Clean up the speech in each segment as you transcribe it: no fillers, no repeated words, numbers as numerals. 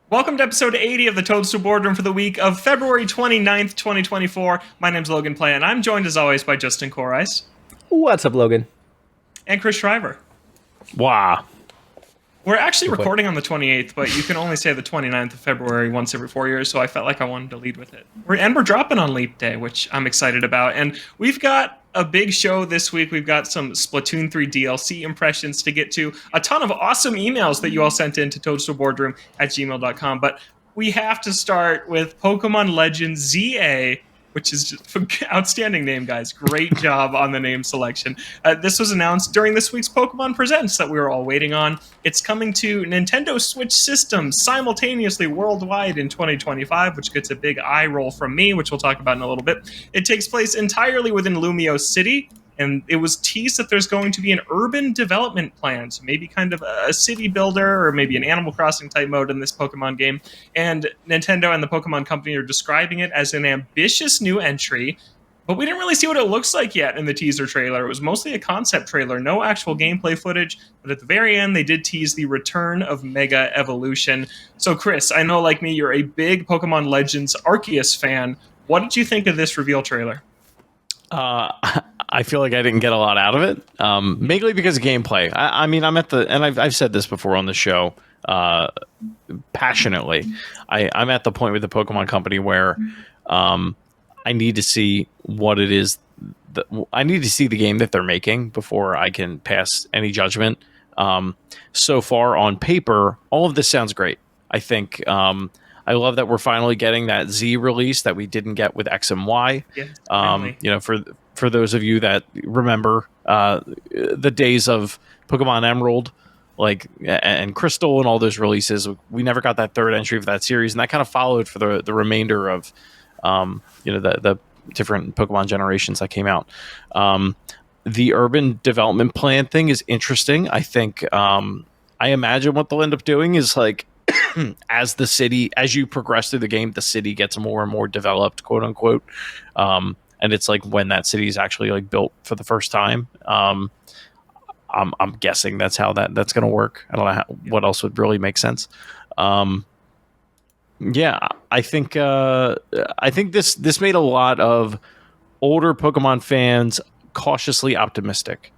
Welcome to episode 80 of the Toadstool Boardroom for the week of February 29th, 2024. My name's Logan Play, and I'm joined as always by Justin Corice. What's up, Logan? And Chris Shriver. Wow. We're actually recording on the 28th, but you can only say the 29th of February once every 4 years, so I felt like I wanted to lead with it. We're dropping on Leap Day, which I'm excited about. And we've got a big show this week. We've got some Splatoon 3 DLC impressions to get to, a ton of awesome emails that you all sent in to toadstoolboardroom@gmail.com. But we have to start with Pokemon Legends ZA, which is just an outstanding name, guys. Great job on the name selection. This was announced during this week's Pokemon Presents that we were all waiting on. It's coming to Nintendo Switch systems simultaneously worldwide in 2025, which gets a big eye roll from me, which we'll talk about in a little bit. It takes place entirely within Lumio City, and it was teased that there's going to be an urban development plan, so maybe kind of a city builder or maybe an Animal Crossing type mode in this Pokemon game. And Nintendo and the Pokemon Company are describing it as an ambitious new entry, but we didn't really see what it looks like yet in the teaser trailer. It was mostly a concept trailer, no actual gameplay footage, but at the very end, they did tease the return of Mega Evolution. So Chris, I know like me, you're a big Pokemon Legends Arceus fan. What did you think of this reveal trailer? I feel like I didn't get a lot out of it, mainly because of gameplay. I mean, I'm at the, and I've said this before on the show, passionately. I'm at the point with the Pokemon Company where I need to see what it is. I need to see the game that they're making before I can pass any judgment. So far on paper, all of this sounds great. I think I love that we're finally getting that Z release that we didn't get with X and Y. Yeah, for those of you that remember the days of Pokemon Emerald, and Crystal and all those releases, we never got that third entry for that series, and that kind of followed for the remainder of the different Pokemon generations that came out. The urban development plan thing is interesting. I think I imagine what they'll end up doing is as you progress through the game, the city gets more and more developed, quote unquote. And it's like when that city is actually built for the first time. I'm guessing that's how that's going to work. I don't know what else would really make sense. I think this made a lot of older Pokemon fans cautiously optimistic.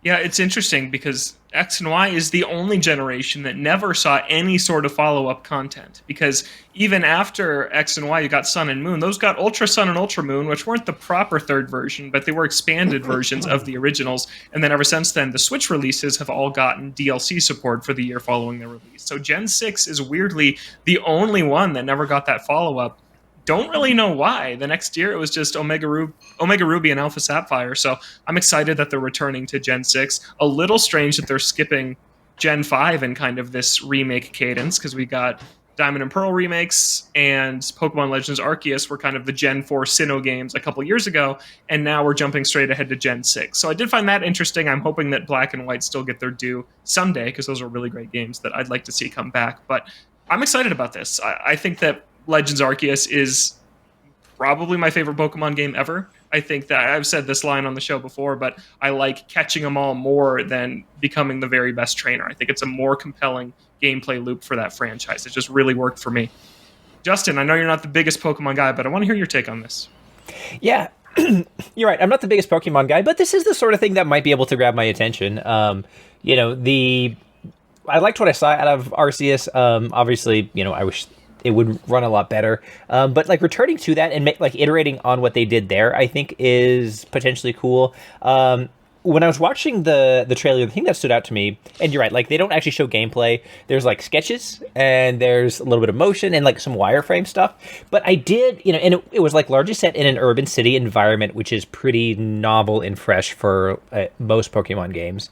Yeah, it's interesting because X and Y is the only generation that never saw any sort of follow-up content. Because even after X and Y, you got Sun and Moon. Those got Ultra Sun and Ultra Moon, which weren't the proper third version, but they were expanded versions of the originals. And then ever since then, the Switch releases have all gotten DLC support for the year following their release. So Gen 6 is weirdly the only one that never got that follow-up. Don't really know why. The next year, it was just Omega Ruby and Alpha Sapphire. So I'm excited that they're returning to Gen 6. A little strange that they're skipping Gen 5 in kind of this remake cadence, because we got Diamond and Pearl remakes and Pokemon Legends Arceus were kind of the Gen 4 Sinnoh games a couple years ago, and now we're jumping straight ahead to Gen 6. So I did find that interesting. I'm hoping that Black and White still get their due someday, because those are really great games that I'd like to see come back. But I'm excited about this. I think that Legends Arceus is probably my favorite Pokemon game ever. I think that I've said this line on the show before, but I like catching them all more than becoming the very best trainer. I think it's a more compelling gameplay loop for that franchise. It just really worked for me. Justin, I know you're not the biggest Pokemon guy, but I want to hear your take on this. Yeah, you're right. I'm not the biggest Pokemon guy, but this is the sort of thing that might be able to grab my attention. I liked what I saw out of Arceus. Obviously, I wish it would run a lot better. But returning to that and iterating on what they did there, I think is potentially cool. When I was watching the trailer, the thing that stood out to me, and you're right, they don't actually show gameplay. There's sketches and there's a little bit of motion and some wireframe stuff. But I did, and it was largely set in an urban city environment, which is pretty novel and fresh for most Pokemon games.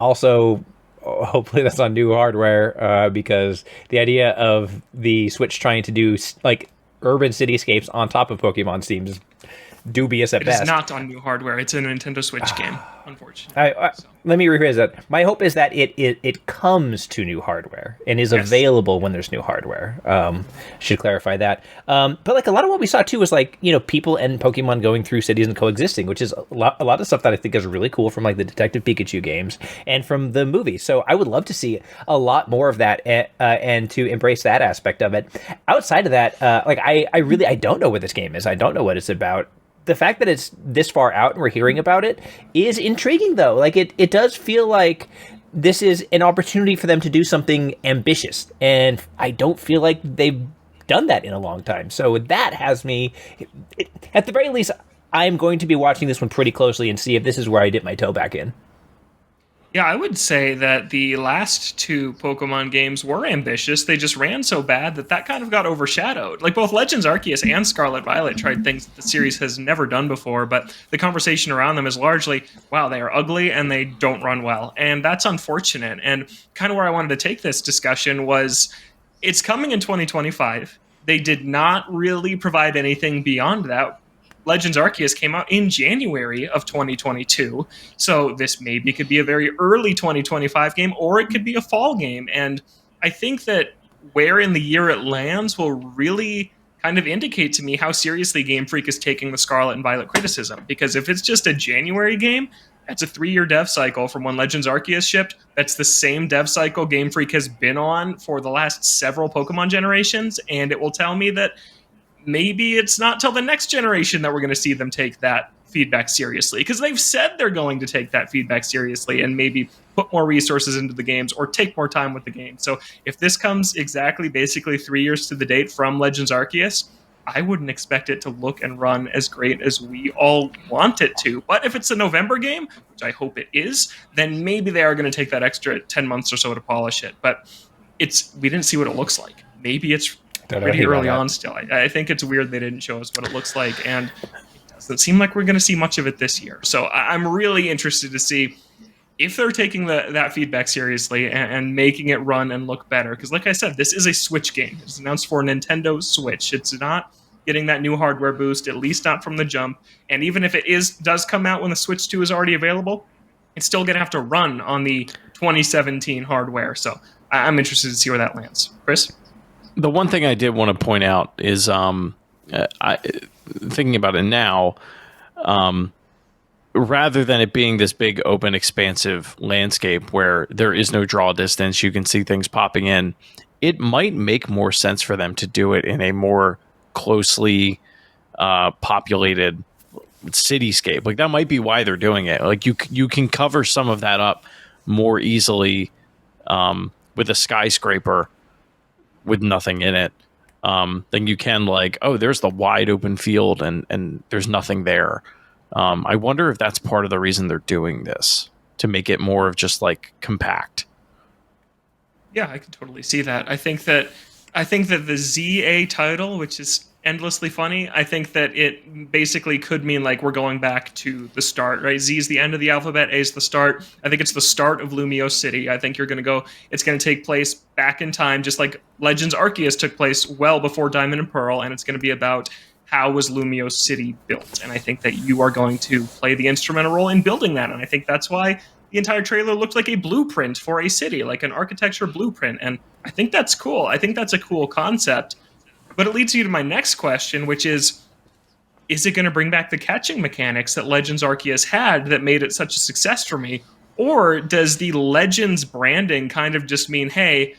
Also, hopefully that's on new hardware, because the idea of the Switch trying to do urban cityscapes on top of Pokemon seems dubious at best. It is not on new hardware. It's a Nintendo Switch game, unfortunately. let me rephrase that. My hope is that it comes to new hardware and is Yes. available when there's new hardware. Should clarify that. But like a lot of what we saw too was like, people and Pokemon going through cities and coexisting, which is a lot of stuff that I think is really cool from like the Detective Pikachu games and from the movie. So I would love to see a lot more of that and to embrace that aspect of it. Outside of that, I don't know what this game is. I don't know what it's about. The fact that it's this far out and we're hearing about it is intriguing, though. Like it does feel like this is an opportunity for them to do something ambitious, and I don't feel like they've done that in a long time. So that has me, at the very least, I'm going to be watching this one pretty closely and see if this is where I dip my toe back in. Yeah, I would say that the last two Pokemon games were ambitious. They just ran so bad that kind of got overshadowed. Like both Legends Arceus and Scarlet Violet tried things that the series has never done before, but the conversation around them is largely, wow, they are ugly and they don't run well. And that's unfortunate. And kind of where I wanted to take this discussion was it's coming in 2025. They did not really provide anything beyond that. Legends Arceus came out in January of 2022. So this maybe could be a very early 2025 game, or it could be a fall game. And I think that where in the year it lands will really kind of indicate to me how seriously Game Freak is taking the Scarlet and Violet criticism. Because if it's just a January game, that's a 3-year dev cycle from when Legends Arceus shipped. That's the same dev cycle Game Freak has been on for the last several Pokemon generations. And it will tell me that maybe it's not till the next generation that we're going to see them take that feedback seriously, because they've said they're going to take that feedback seriously and maybe put more resources into the games or take more time with the game. So if this comes exactly basically 3 years to the date from Legends Arceus, I wouldn't expect it to look and run as great as we all want it to. But if it's a November game, which I hope it is, then maybe they are going to take that extra 10 months or so to polish it. But we didn't see what it looks like. Maybe it's pretty early on still. I think it's weird they didn't show us what it looks like, and it doesn't seem like we're going to see much of it this year. So I'm really interested to see if they're taking that feedback seriously and making it run and look better. Because like I said, this is a Switch game. It's announced for Nintendo Switch. It's not getting that new hardware boost, at least not from the jump. And even if it does come out when the Switch 2 is already available, it's still going to have to run on the 2017 hardware. So I'm interested to see where that lands. Chris? The one thing I did want to point out is, thinking about it now, rather than it being this big, open, expansive landscape where there is no draw distance, you can see things popping in, it might make more sense for them to do it in a more closely populated cityscape. Like that might be why they're doing it. Like you can cover some of that up more easily with a skyscraper with nothing in it, then you can like, oh, there's the wide open field and there's nothing there. I wonder if that's part of the reason they're doing this, to make it more of just like compact. Yeah, I can totally see that. I think that the ZA title, which is endlessly funny, I think that it basically could mean like we're going back to the start, right? Z is the end of the alphabet, A is the start. I think it's the start of Lumio City. I think it's going to take place back in time, just like Legends Arceus took place well before Diamond and Pearl, and it's going to be about how was Lumio City built. And I think that you are going to play the instrumental role in building that, and I think that's why the entire trailer looked like a blueprint for a city, like an architecture blueprint, and I think that's cool. I think that's a cool concept. But it leads you to my next question, which is it going to bring back the catching mechanics that Legends Arceus had that made it such a success for me? Or does the Legends branding kind of just mean, hey,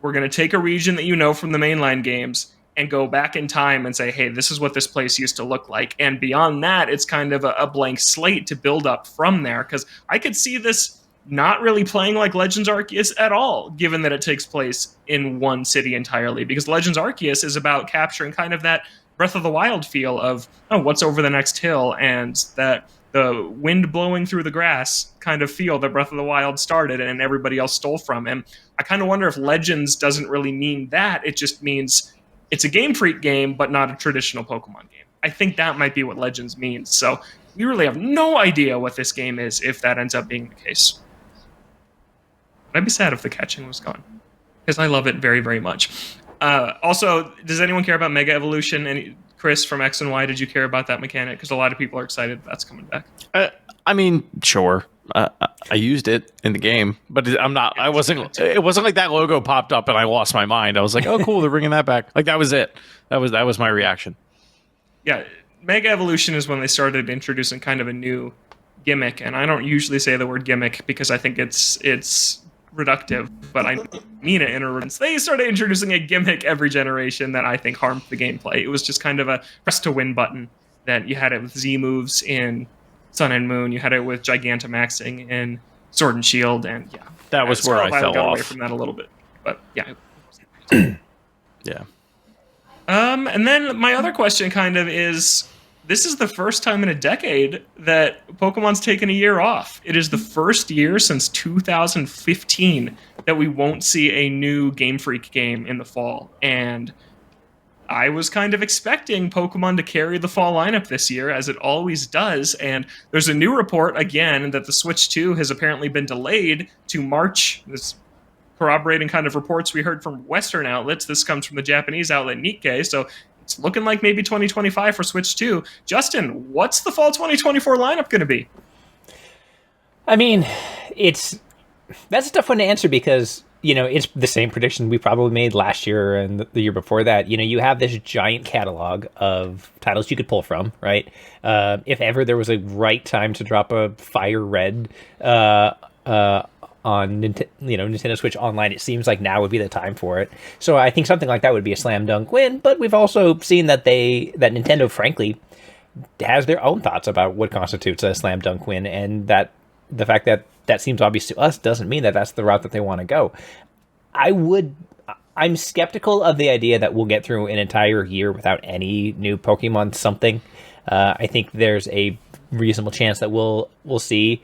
we're going to take a region that you know from the mainline games and go back in time and say, hey, this is what this place used to look like. And beyond that, it's kind of a blank slate to build up from there. Because I could see this not really playing like Legends Arceus at all, given that it takes place in one city entirely. Because Legends Arceus is about capturing kind of that Breath of the Wild feel of, oh, what's over the next hill, and that the wind blowing through the grass kind of feel that Breath of the Wild started and everybody else stole from. And I kind of wonder if Legends doesn't really mean that. It just means it's a Game Freak game, but not a traditional Pokemon game. I think that might be what Legends means. So we really have no idea what this game is if that ends up being the case. I'd be sad if the catching was gone, because I love it very, very much. Also, does anyone care about Mega Evolution? And Chris from X and Y, did you care about that mechanic? Because a lot of people are excited that's coming back. I mean, sure. I used it in the game, but I'm not. I wasn't. It wasn't like that logo popped up and I lost my mind. I was like, "Oh, cool, they're bringing that back." Like that was it. That was my reaction. Yeah, Mega Evolution is when they started introducing kind of a new gimmick, and I don't usually say the word gimmick because I think it's reductive, but I mean it in a sense. They started introducing a gimmick every generation that I think harmed the gameplay. It was just kind of a press to win button that you had it with Z moves in Sun and Moon, you had it with Gigantamaxing in Sword and Shield, and yeah, that was where I fell got off away from that a little bit, but yeah. Yeah. And then my other question kind of is, this is the first time in a decade that Pokemon's taken a year off. It is the first year since 2015 that we won't see a new Game Freak game in the fall. And I was kind of expecting Pokemon to carry the fall lineup this year, as it always does. And there's a new report, again, that the Switch 2 has apparently been delayed to March. This corroborating kind of reports we heard from Western outlets. This comes from the Japanese outlet Nikkei. So it's looking like maybe 2025 for Switch 2. Justin, what's the fall 2024 lineup going to be? I mean, that's a tough one to answer because, it's the same prediction we probably made last year and the year before that. You have this giant catalog of titles you could pull from, right? If ever there was a right time to drop a Fire Red on Nintendo Switch Online, it seems like now would be the time for it. So I think something like that would be a slam dunk win, but we've also seen that Nintendo, frankly, has their own thoughts about what constitutes a slam dunk win, and that the fact that seems obvious to us doesn't mean that that's the route that they want to go. I'm skeptical of the idea that we'll get through an entire year without any new Pokemon something. I think there's a reasonable chance that we'll see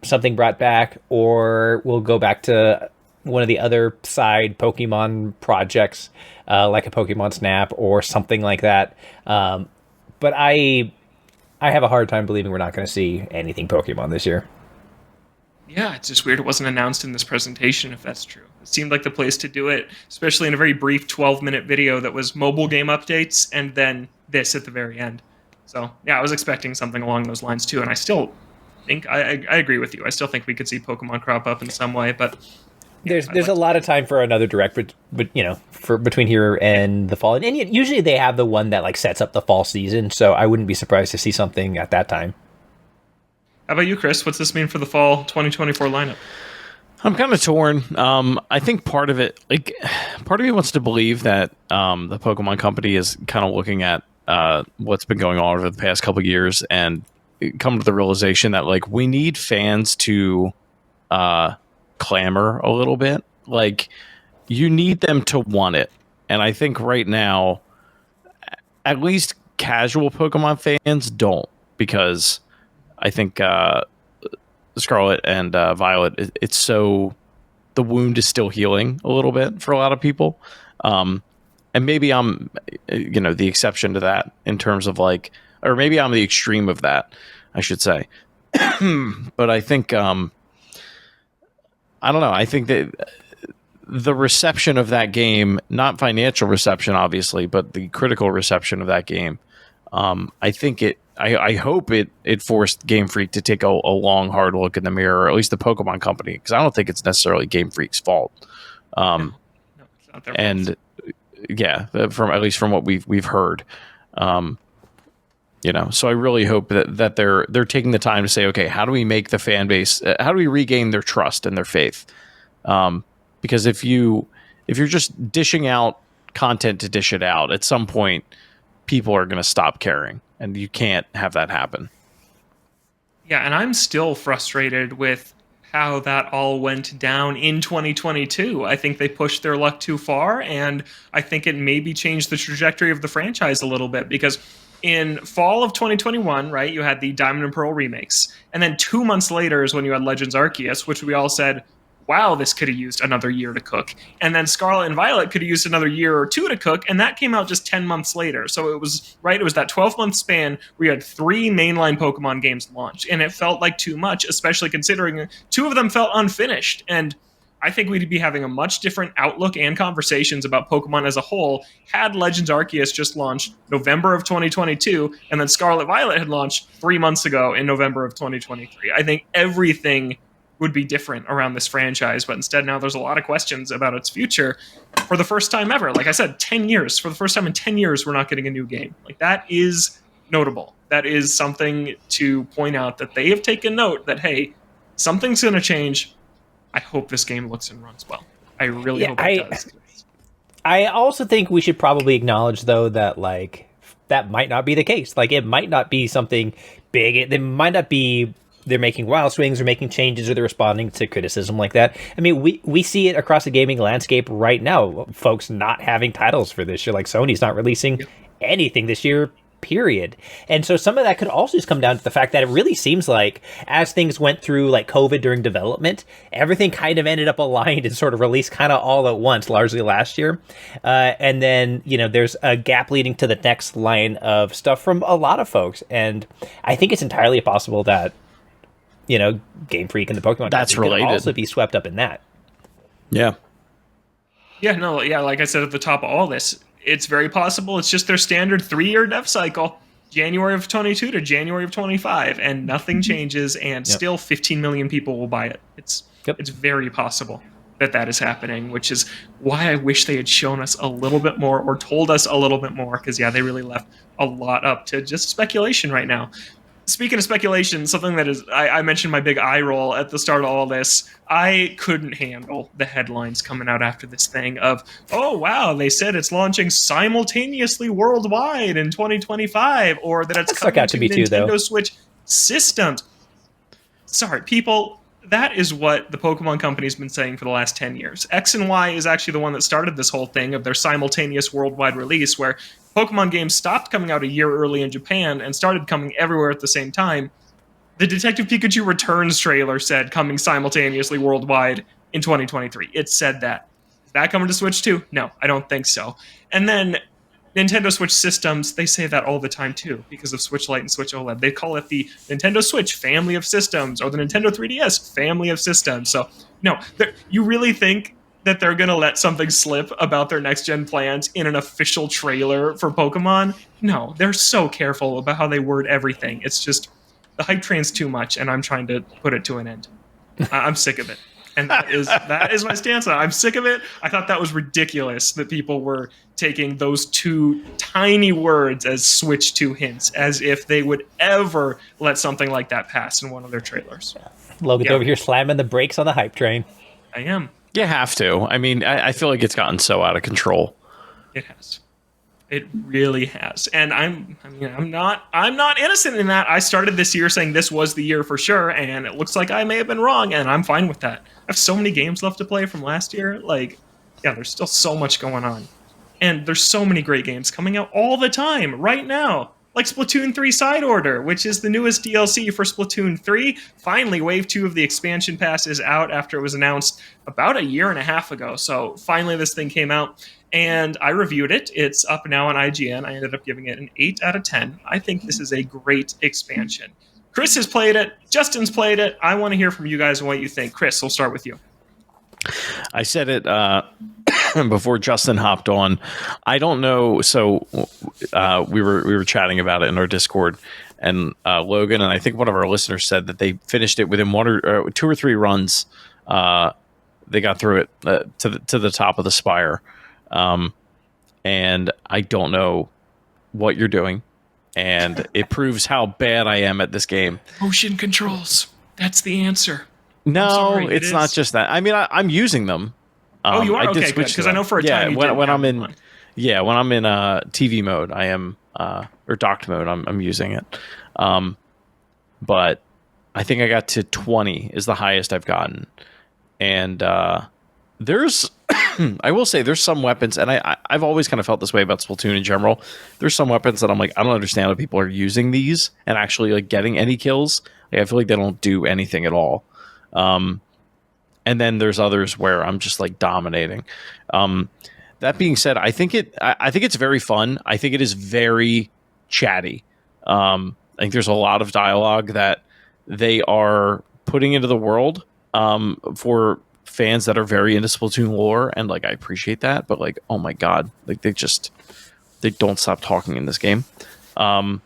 something brought back, or we'll go back to one of the other side Pokemon projects, like a Pokemon Snap or something like that. But I have a hard time believing we're not going to see anything Pokemon this year. Yeah, it's just weird it wasn't announced in this presentation, if that's true. It seemed like the place to do it, especially in a very brief 12-minute video that was mobile game updates and then this at the very end. So, yeah, I was expecting something along those lines, too, and I still think, I agree with you. I still think we could see Pokemon crop up in some way, but... Yeah, there's a lot of time for another direct, but for between here and the fall. And usually they have the one that, sets up the fall season, so I wouldn't be surprised to see something at that time. How about you, Chris? What's this mean for the fall 2024 lineup? I'm kind of torn. I think part of it, part of me wants to believe that the Pokemon Company is kind of looking at what's been going on over the past couple of years and come to the realization that we need fans to clamor a little bit. You need them to want it, and I think right now, at least casual Pokemon fans don't, because I think Scarlet and Violet, it's so the wound is still healing a little bit for a lot of people, and maybe I'm the exception to that in terms of or maybe I'm the extreme of that, I should say. But I think I don't know. I think that the reception of that game, not financial reception obviously, but the critical reception of that game, I think I hope it forced Game Freak to take a long, hard look in the mirror, or at least the Pokemon Company, because I don't think it's necessarily Game Freak's fault. No, it's not their fault. Yeah, at least from what we've heard, So I really hope that they're taking the time to say, okay, how do we make the fan base? How do we regain their trust and their faith? Because if you're just dishing out content to dish it out, at some point, people are going to stop caring. And you can't have that happen. Yeah, and I'm still frustrated with how that all went down in 2022. I think they pushed their luck too far, and I think it maybe changed the trajectory of the franchise a little bit, because in fall of 2021, right, you had the Diamond and Pearl remakes, and then 2 months later is when you had Legends Arceus, which we all said, wow, this could have used another year to cook. And then Scarlet and Violet could have used another year or two to cook, and that came out just 10 months later. So it was that 12-month span where you had 3 mainline Pokemon games launched, and it felt like too much, especially considering 2 of them felt unfinished. And I think we'd be having a much different outlook and conversations about Pokemon as a whole had Legends Arceus just launched November of 2022, and then Scarlet Violet had launched 3 months ago in November of 2023. I think everything would be different around this franchise, but instead now there's a lot of questions about its future for the first time ever. Like I said, 10 years. For the first time in 10 years, we're not getting a new game. Like, that is notable. That is something to point out, that they have taken note that, hey, something's going to change. I hope this game looks and runs well. I really hope it does. I also think we should probably acknowledge, though, that like that might not be the case. Like, it might not be something big. It might not be they're making wild swings or making changes or they're responding to criticism like that. I mean, we see it across the gaming landscape right now. Folks not having titles for this year. Like, Sony's not releasing anything this year, period. And so some of that could also just come down to the fact that it really seems like as things went through like COVID during development, everything kind of ended up aligned and sort of released kind of all at once, largely last year. And then, you know, there's a gap leading to the next line of stuff from a lot of folks. And I think it's entirely possible that, you know, Game Freak and the Pokemon that's related could also be swept up in that. Yeah. Yeah, no, yeah, like I said at the top of all this, it's very possible it's just their standard 3-year dev cycle, January of 22 to January of 25, and nothing changes, and still 15 million people will buy it. It's very possible that is happening, which is why I wish they had shown us a little bit more or told us a little bit more, because, yeah, they really left a lot up to just speculation right now. Speaking of speculation, something that is, I mentioned my big eye roll at the start of all this. I couldn't handle the headlines coming out after this thing of, oh, wow, they said it's launching simultaneously worldwide in 2025, or that it's coming to Nintendo Switch systems. Sorry, people, that is what the Pokemon Company's been saying for the last 10 years. X and Y is actually the one that started this whole thing of their simultaneous worldwide release, where Pokemon games stopped coming out a year early in Japan and started coming everywhere at the same time. The Detective Pikachu Returns trailer said coming simultaneously worldwide in 2023. It said that. Is that coming to Switch too? No, I don't think so. And then Nintendo Switch systems, they say that all the time too, because of Switch Lite and Switch OLED. They call it the Nintendo Switch family of systems, or the Nintendo 3DS family of systems. So, no, you really think that they're going to let something slip about their next-gen plans in an official trailer for Pokemon? No, they're so careful about how they word everything. It's just, the hype train's too much, and I'm trying to put it to an end. I'm sick of it. And that is my stance on it. I'm sick of it. I thought that was ridiculous that people were taking those two tiny words as Switch 2 hints, as if they would ever let something like that pass in one of their trailers. Logan's over here slamming the brakes on the hype train. I am. You have to. I mean, I feel like it's gotten so out of control. It has. It really has. And I'm not innocent in that. I started this year saying this was the year for sure, and it looks like I may have been wrong, and I'm fine with that. I have so many games left to play from last year. Like, yeah, there's still so much going on. And there's so many great games coming out all the time right now. Like Splatoon 3 Side Order, which is the newest DLC for Splatoon 3. Finally, Wave 2 of the expansion pass is out after it was announced about a year and a half ago. So finally this thing came out, and I reviewed it. It's up now on IGN. I ended up giving it an 8 out of 10. I think this is a great expansion. Chris has played it. Justin's played it. I want to hear from you guys and what you think. Chris, we'll start with you. I said it before Justin hopped on. I don't know. So we were chatting about it in our Discord, and Logan and I think one of our listeners said that they finished it within 2 or 3 runs. They got through it to the top of the spire, and I don't know what you're doing, and it proves how bad I am at this game. Motion controls. That's the answer. No, it's not just that. I mean, I'm using them. Oh, you are? Okay, good. Because I know for a time you when I'm in, when I'm in TV mode, I am or docked mode, I'm using it. But I think I got to 20 is the highest I've gotten, and there's I will say there's some weapons, and I've always kind of felt this way about Splatoon in general. There's some weapons that I'm like, I don't understand how people are using these and actually like getting any kills. Like, I feel like they don't do anything at all. And then there's others where I'm just like dominating. That being said, I think it's very fun. I think it is very chatty. I think there's a lot of dialogue that they are putting into the world for fans that are very into Splatoon lore, and like I appreciate that. But like, oh my god, like they don't stop talking in this game. I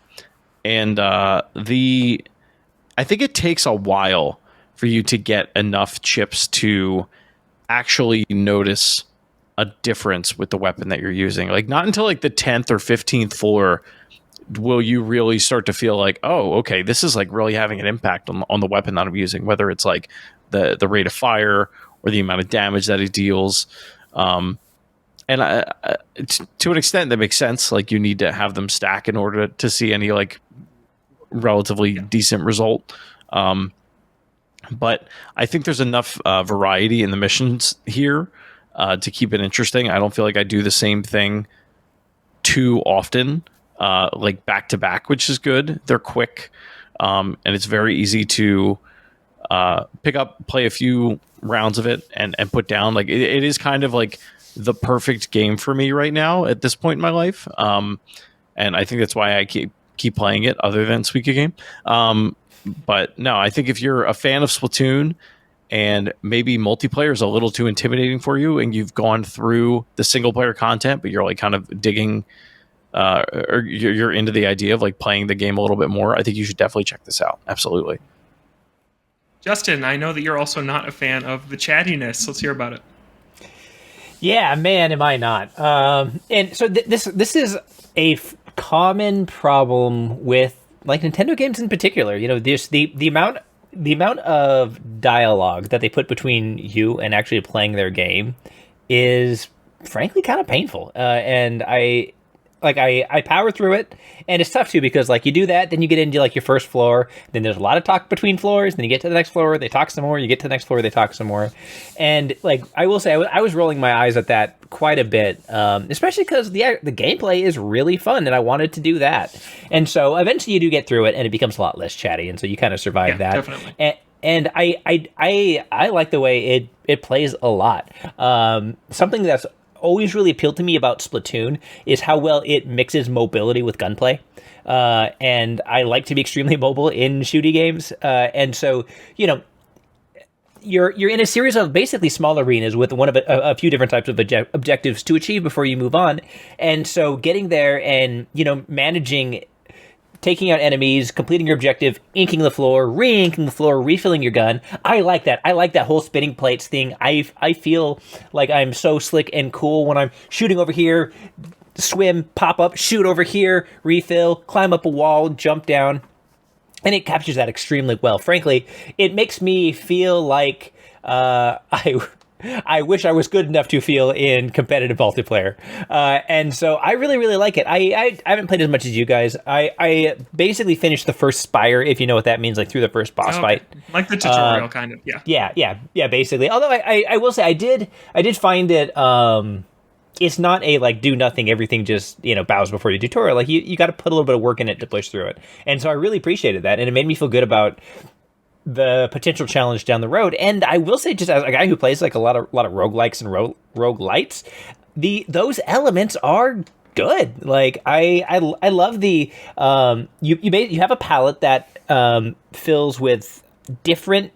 think it takes a while for you to get enough chips to actually notice a difference with the weapon that you're using. Like not until like the 10th or 15th floor will you really start to feel like, oh, okay, this is like really having an impact on the weapon that I'm using, whether it's like the rate of fire or the amount of damage that it deals. And to an extent that makes sense. Like you need to have them stack in order to see any like relatively decent result. But I think there's enough variety in the missions here to keep it interesting. I don't feel like I do the same thing too often, like back to back, which is good. They're quick, and it's very easy to pick up, play a few rounds of it, and put down. Like it is kind of like the perfect game for me right now at this point in my life, and I think that's why I keep playing it, other than Suika Game. But no, I think if you're a fan of Splatoon and maybe multiplayer is a little too intimidating for you, and you've gone through the single player content, but you're like kind of digging, or you're into the idea of like playing the game a little bit more, I think you should definitely check this out. Absolutely. Justin, I know that you're also not a fan of the chattiness. Let's hear about it. Yeah, man, am I not? And so this is a common problem with like Nintendo games in particular. You know, there's the amount of dialogue that they put between you and actually playing their game is frankly kind of painful. And I power through it, and it's tough too because like you do that, then you get into like your first floor, then there's a lot of talk between floors, then you get to the next floor, they talk some more, you get to the next floor, they talk some more, and like I will say, I was rolling my eyes at that quite a bit, especially because the gameplay is really fun, and I wanted to do that, and so eventually you do get through it, and it becomes a lot less chatty, and so you kind of survive that. Definitely. And I like the way it plays a lot. Something that's always really appealed to me about Splatoon is how well it mixes mobility with gunplay. And I like to be extremely mobile in shooty games. And so, you know, you're in a series of basically small arenas with one of a few different types of objectives to achieve before you move on. And so getting there and, you know, managing taking out enemies, completing your objective, inking the floor, re-inking the floor, refilling your gun. I like that. I like that whole spinning plates thing. I feel like I'm so slick and cool when I'm shooting over here, swim, pop up, shoot over here, refill, climb up a wall, jump down. And it captures that extremely well. Frankly, it makes me feel like I wish I was good enough to feel in competitive multiplayer. And so I really, really like it. I haven't played as much as you guys. I basically finished the first Spire, if you know what that means, like through the first boss fight. Like the tutorial, kind of, yeah. Yeah, basically. Although I will say I did find it, it's not a, like, do nothing, everything just, you know, bows before your tutorial. Like, you got to put a little bit of work in it to push through it. And so I really appreciated that, and it made me feel good about the potential challenge down the road. And I will say, just as a guy who plays like a lot of roguelikes and roguelites, those elements are good. Like I love the you have a palette that fills with different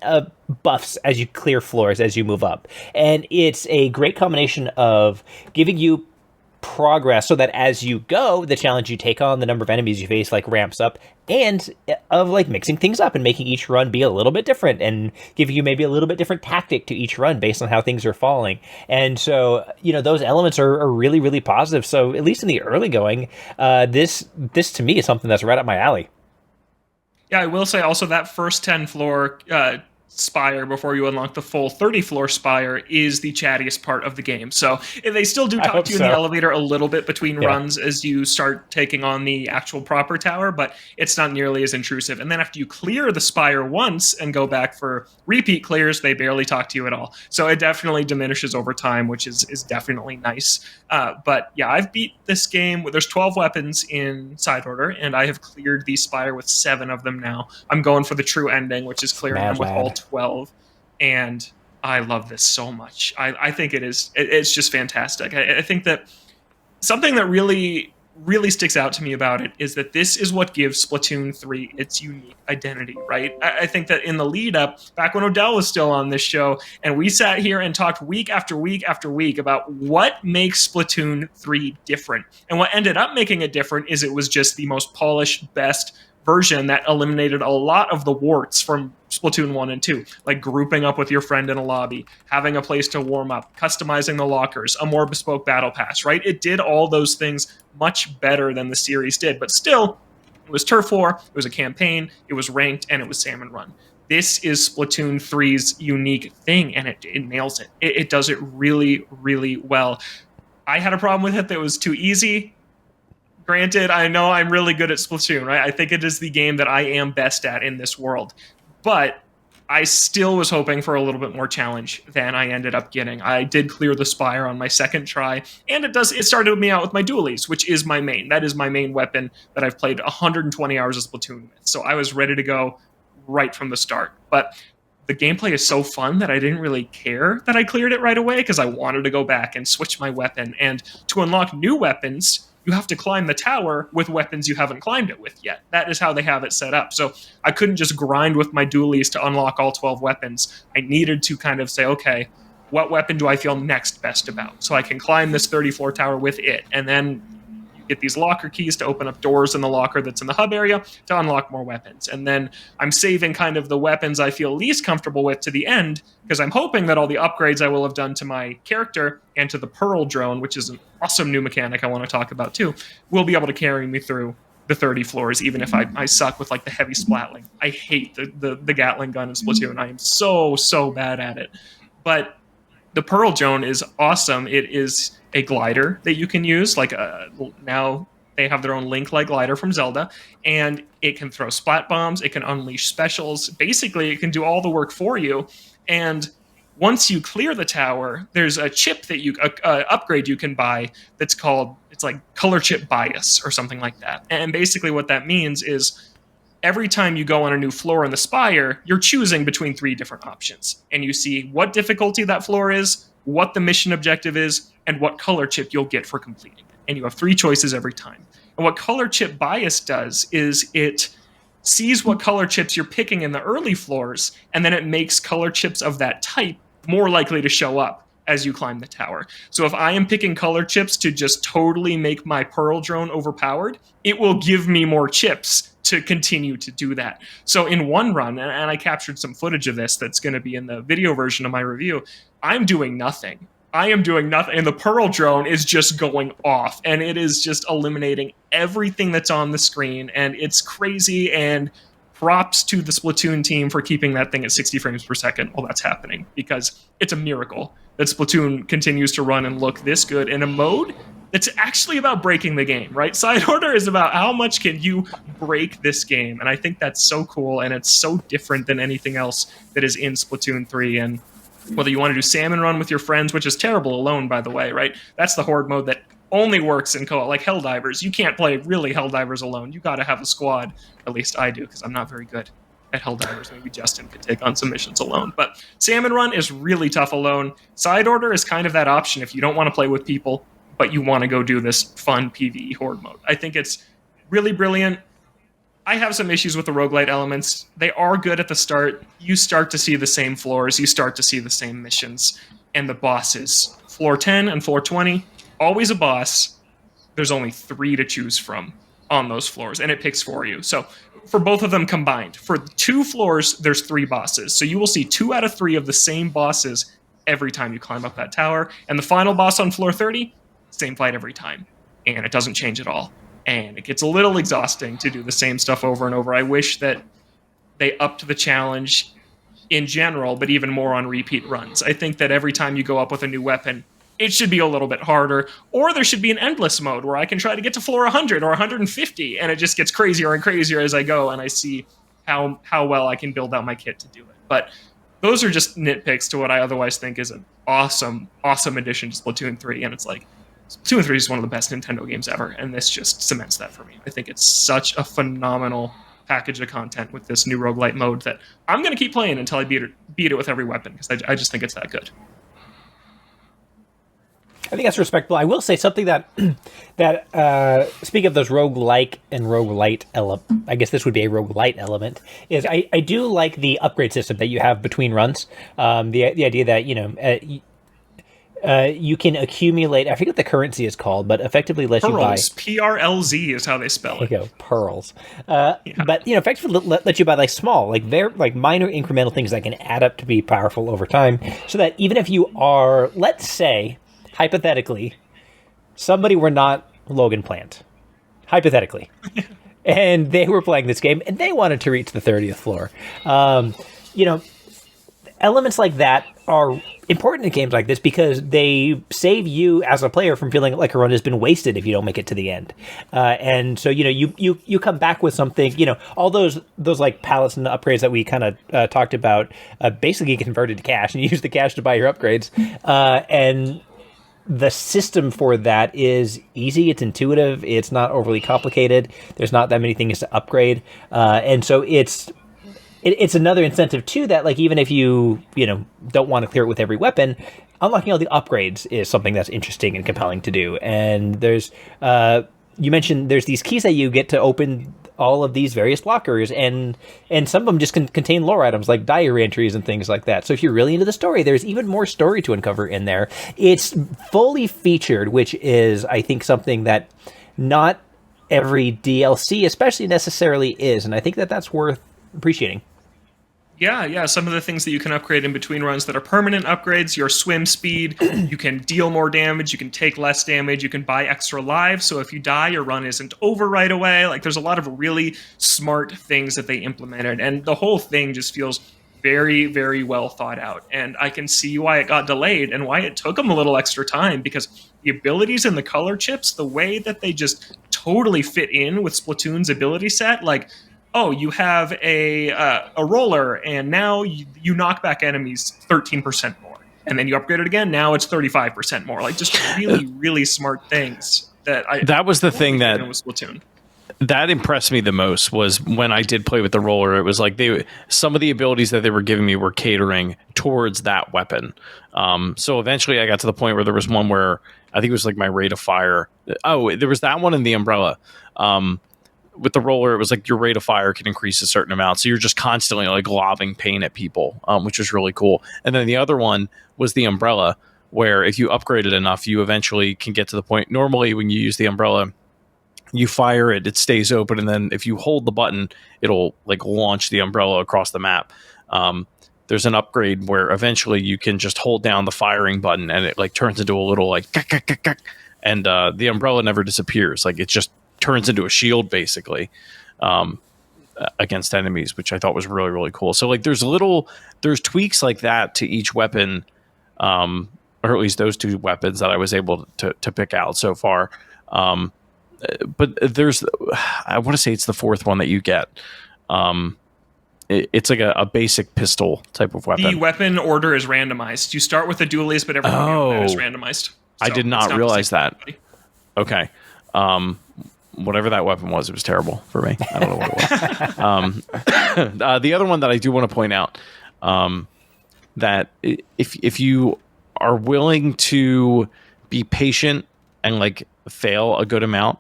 buffs as you clear floors as you move up, and it's a great combination of giving you progress so that as you go, the challenge you take on, the number of enemies you face, like ramps up, and of like mixing things up and making each run be a little bit different and giving you maybe a little bit different tactic to each run based on how things are falling. And so, you know, those elements are really, really positive. So at least in the early going, this to me is something that's right up my alley. Yeah, I will say also that first 10 floor Spire before you unlock the full 30 floor Spire is the chattiest part of the game. So they still do talk to you in the elevator a little bit between runs as you start taking on the actual proper tower, but it's not nearly as intrusive. And then after you clear the Spire once and go back for repeat clears, they barely talk to you at all. So it definitely diminishes over time, which is definitely nice. But yeah, I've beat this game. There's 12 weapons in side order, and I have cleared the Spire with 7 of them now. I'm going for the true ending, which is clearing them with all 12, and I love this so much. I think it's just fantastic. I think that something that really sticks out to me about it is that this is what gives Splatoon 3 its unique identity, right? I think that in the lead up, back when Odell was still on this show, and we sat here and talked week after week after week about what makes Splatoon 3 different. And what ended up making it different is it was just the most polished, best version that eliminated a lot of the warts from Splatoon 1 and 2, like grouping up with your friend in a lobby, having a place to warm up, customizing the lockers, a more bespoke battle pass, right? It did all those things much better than the series did, but still, it was turf war, it was a campaign, it was ranked, and it was salmon run. This is Splatoon 3's unique thing, and it nails it. It does it really, really well. I had a problem with it that was too easy. Granted, I know I'm really good at Splatoon, right? I think it is the game that I am best at in this world. But I still was hoping for a little bit more challenge than I ended up getting. I did clear the Spire on my second try, and it started me out with my dualies, which is my main. That is my main weapon that I've played 120 hours of Splatoon with. So I was ready to go right from the start. But the gameplay is so fun that I didn't really care that I cleared it right away because I wanted to go back and switch my weapon. And to unlock new weapons, you have to climb the tower with weapons you haven't climbed it with yet. That is how they have it set up. So I couldn't just grind with my dualies to unlock all 12 weapons. I needed to kind of say, okay, what weapon do I feel next best about? So I can climb this 30-floor tower with it. And then get these locker keys to open up doors in the locker that's in the hub area to unlock more weapons. And then I'm saving kind of the weapons I feel least comfortable with to the end, because I'm hoping that all the upgrades I will have done to my character and to the Pearl drone, which is an awesome new mechanic I want to talk about too, will be able to carry me through the 30 floors, even if I suck with like the heavy splatling. I hate the Gatling gun in Splatoon. I am so bad at it. But the Pearl drone is awesome. It is a glider that you can use. Like now they have their own Link-like glider from Zelda, and it can throw splat bombs. It can unleash specials. Basically, it can do all the work for you. And once you clear the tower, there's a chip that upgrade you can buy that's called, it's like color chip bias or something like that. And basically what that means is every time you go on a new floor in the Spire, you're choosing between 3 different options. And you see what difficulty that floor is, what the mission objective is, and what color chip you'll get for completing it. And you have 3 choices every time. And what color chip bias does is it sees what color chips you're picking in the early floors, and then it makes color chips of that type more likely to show up as you climb the tower. So if I am picking color chips to just totally make my Pearl drone overpowered, it will give me more chips to continue to do that. So in one run, and I captured some footage of this that's going to be in the video version of my review, I'm doing nothing. I am doing nothing, and the Pearl drone is just going off, and it is just eliminating everything that's on the screen, and it's crazy, and props to the Splatoon team for keeping that thing at 60 frames per second while that's happening, because it's a miracle that Splatoon continues to run and look this good in a mode that's actually about breaking the game, right? Side Order is about how much can you break this game, and I think that's so cool, and it's so different than anything else that is in Splatoon 3, and whether you want to do salmon run with your friends, which is terrible alone, by the way, right? That's the horde mode that only works in co-op, like Helldivers. You can't play really Helldivers alone. You got to have a squad. At least I do, because I'm not very good at Helldivers. Maybe Justin could take on some missions alone. But salmon run is really tough alone. Side Order is kind of that option if you don't want to play with people, but you want to go do this fun PvE horde mode. I think it's really brilliant. I have some issues with the roguelite elements. They are good at the start. You start to see the same floors. You start to see the same missions. And the bosses. Floor 10 and floor 20, always a boss. There's only 3 to choose from on those floors, and it picks for you. So for both of them combined, for 2 floors, there's 3 bosses. So you will see 2 out of 3 of the same bosses every time you climb up that tower. And the final boss on floor 30, same fight every time. And it doesn't change at all. And it gets a little exhausting to do the same stuff over and over. I wish that they upped the challenge in general, but even more on repeat runs. I think that every time you go up with a new weapon, it should be a little bit harder, or there should be an endless mode where I can try to get to floor 100 or 150, and it just gets crazier and crazier as I go, and I see how well I can build out my kit to do it. But those are just nitpicks to what I otherwise think is an awesome addition to Splatoon 3, and it's like, Splatoon 3 is one of the best Nintendo games ever, and this just cements that for me. I think it's such a phenomenal package of content with this new roguelite mode that I'm going to keep playing until I beat it with every weapon, because I just think it's that good. I think that's respectable. I will say something that speaking of those roguelike and roguelite I guess this would be a roguelite element, is I do like the upgrade system that you have between runs. The idea that, you can accumulate. I forget what the currency is called, but effectively lets you buy. Pearls, PRLZ is how they spell There you it. go, pearls. But effectively let you buy like small, like very like minor incremental things that can add up to be powerful over time. So that even if you are, let's say, hypothetically, somebody were not Logan Plant, hypothetically, and they were playing this game and they wanted to reach the 30th floor, elements like that are important in games like this because they save you as a player from feeling like a run has been wasted if you don't make it to the end. And so you come back with something. All those like pallets and upgrades that we kind of talked about basically get converted to cash, and you use the cash to buy your upgrades. And the system for that is easy. It's intuitive. It's not overly complicated. There's not that many things to upgrade, and so it's another incentive too that, like, even if you don't want to clear it with every weapon, unlocking all the upgrades is something that's interesting and compelling to do. And there's you mentioned there's these keys that you get to open all of these various lockers, and some of them just contain lore items like diary entries and things like that. So if you're really into the story, there's even more story to uncover in there. It's fully featured, which is, I think, something that not every DLC especially necessarily is, and I think that's worth appreciating. Yeah. Some of the things that you can upgrade in between runs that are permanent upgrades: your swim speed, you can deal more damage, you can take less damage, you can buy extra lives, so if you die, your run isn't over right away. Like, there's a lot of really smart things that they implemented, and the whole thing just feels very, very well thought out. And I can see why it got delayed and why it took them a little extra time, because the abilities and the color chips, the way that they just totally fit in with Splatoon's ability set, like, oh, you have a roller, and now you knock back enemies 13% more. And then you upgrade it again, now it's 35% more. Like, just really, really smart things that was the thing that was Splatoon. That impressed me the most was when I did play with the roller. It was like some of the abilities that they were giving me were catering towards that weapon. So eventually I got to the point where there was one where I think it was like my rate of fire. Oh, there was that one in the umbrella. With the roller, it was like your rate of fire can increase a certain amount. So you're just constantly like lobbing pain at people, which was really cool. And then the other one was the umbrella, where if you upgrade it enough, you eventually can get to the point. Normally when you use the umbrella, you fire it, it stays open. And then if you hold the button, it'll like launch the umbrella across the map. There's an upgrade where eventually you can just hold down the firing button and it like turns into a little like, and the umbrella never disappears. Like, it just turns into a shield basically against enemies, which I thought was really, really cool. So like there's tweaks like that to each weapon, or at least those two weapons that I was able to pick out so far. But I want to say it's the fourth one that you get. It's like a basic pistol type of weapon. The weapon order is randomized. You start with the dualies, but everything beyond that is randomized. So I did not realize that. Okay. Whatever that weapon was, it was terrible for me. I don't know what it was. The other one that I do want to point out, that if you are willing to be patient and like fail a good amount,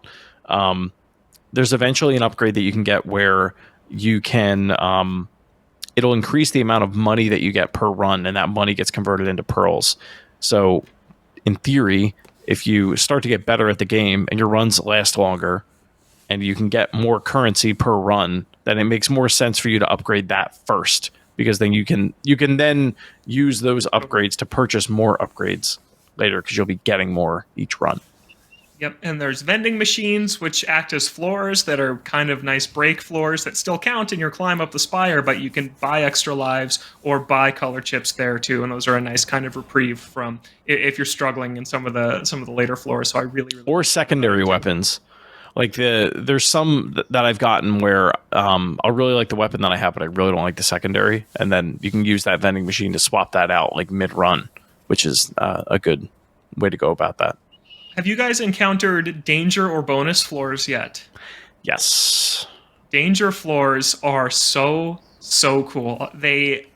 there's eventually an upgrade that you can get where you can it'll increase the amount of money that you get per run, and that money gets converted into pearls. So in theory, if you start to get better at the game and your runs last longer and you can get more currency per run, then it makes more sense for you to upgrade that first, because then you can then use those upgrades to purchase more upgrades later, because you'll be getting more each run. Yep, and there's vending machines, which act as floors that are kind of nice break floors that still count in your climb up the spire, but you can buy extra lives or buy color chips there too, and those are a nice kind of reprieve from if you're struggling in some of the later floors. So I really or secondary weapons. Like there's some that I've gotten where I'll really like the weapon that I have, but I really don't like the secondary, and then you can use that vending machine to swap that out like mid-run, which is a good way to go about that. Have you guys encountered danger or bonus floors yet? Yes. Danger floors are so cool. They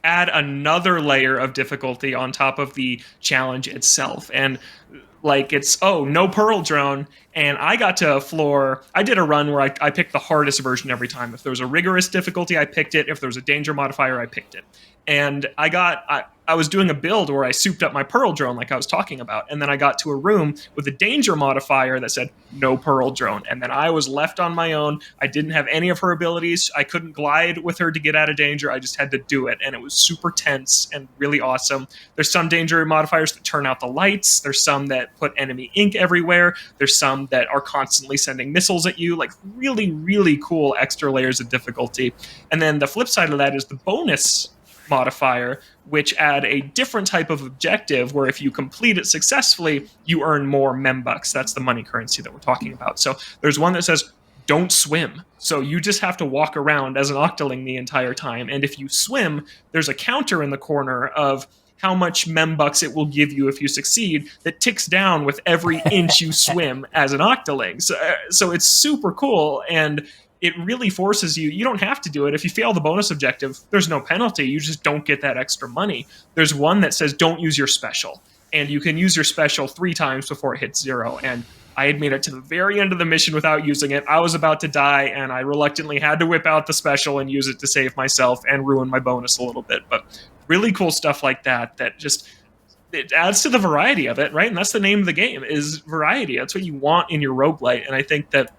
add another layer of difficulty on top of the challenge itself. And like, it's, no pearl drone. And I got to a floor. I did a run where I picked the hardest version every time. If there was a rigorous difficulty, I picked it. If there was a danger modifier, I picked it. And I I was doing a build where I souped up my Pearl drone like I was talking about, and then I got to a room with a danger modifier that said no Pearl drone, and then I was left on my own. I didn't have any of her abilities. I couldn't glide with her to get out of danger. I just had to do it, and it was super tense and really awesome. There's some danger modifiers that turn out the lights. There's some that put enemy ink everywhere. There's some that are constantly sending missiles at you, like really, really cool extra layers of difficulty. And then the flip side of that is the bonus modifier, which add a different type of objective where if you complete it successfully, you earn more membucks. That's the money currency that we're talking about. So there's one that says, don't swim. So you just have to walk around as an octoling the entire time. And if you swim, there's a counter in the corner of how much membucks it will give you if you succeed that ticks down with every inch you swim as an octoling. So it's super cool, and it really forces you. You don't have to do it. If you fail the bonus objective, there's no penalty. You just don't get that extra money. There's one that says don't use your special, and you can use your special 3 times before it hits 0. And I had made it to the very end of the mission without using it. I was about to die, and I reluctantly had to whip out the special and use it to save myself and ruin my bonus a little bit. But really cool stuff like that just, it adds to the variety of it, right? And that's the name of the game, is variety. That's what you want in your roguelite. And I think that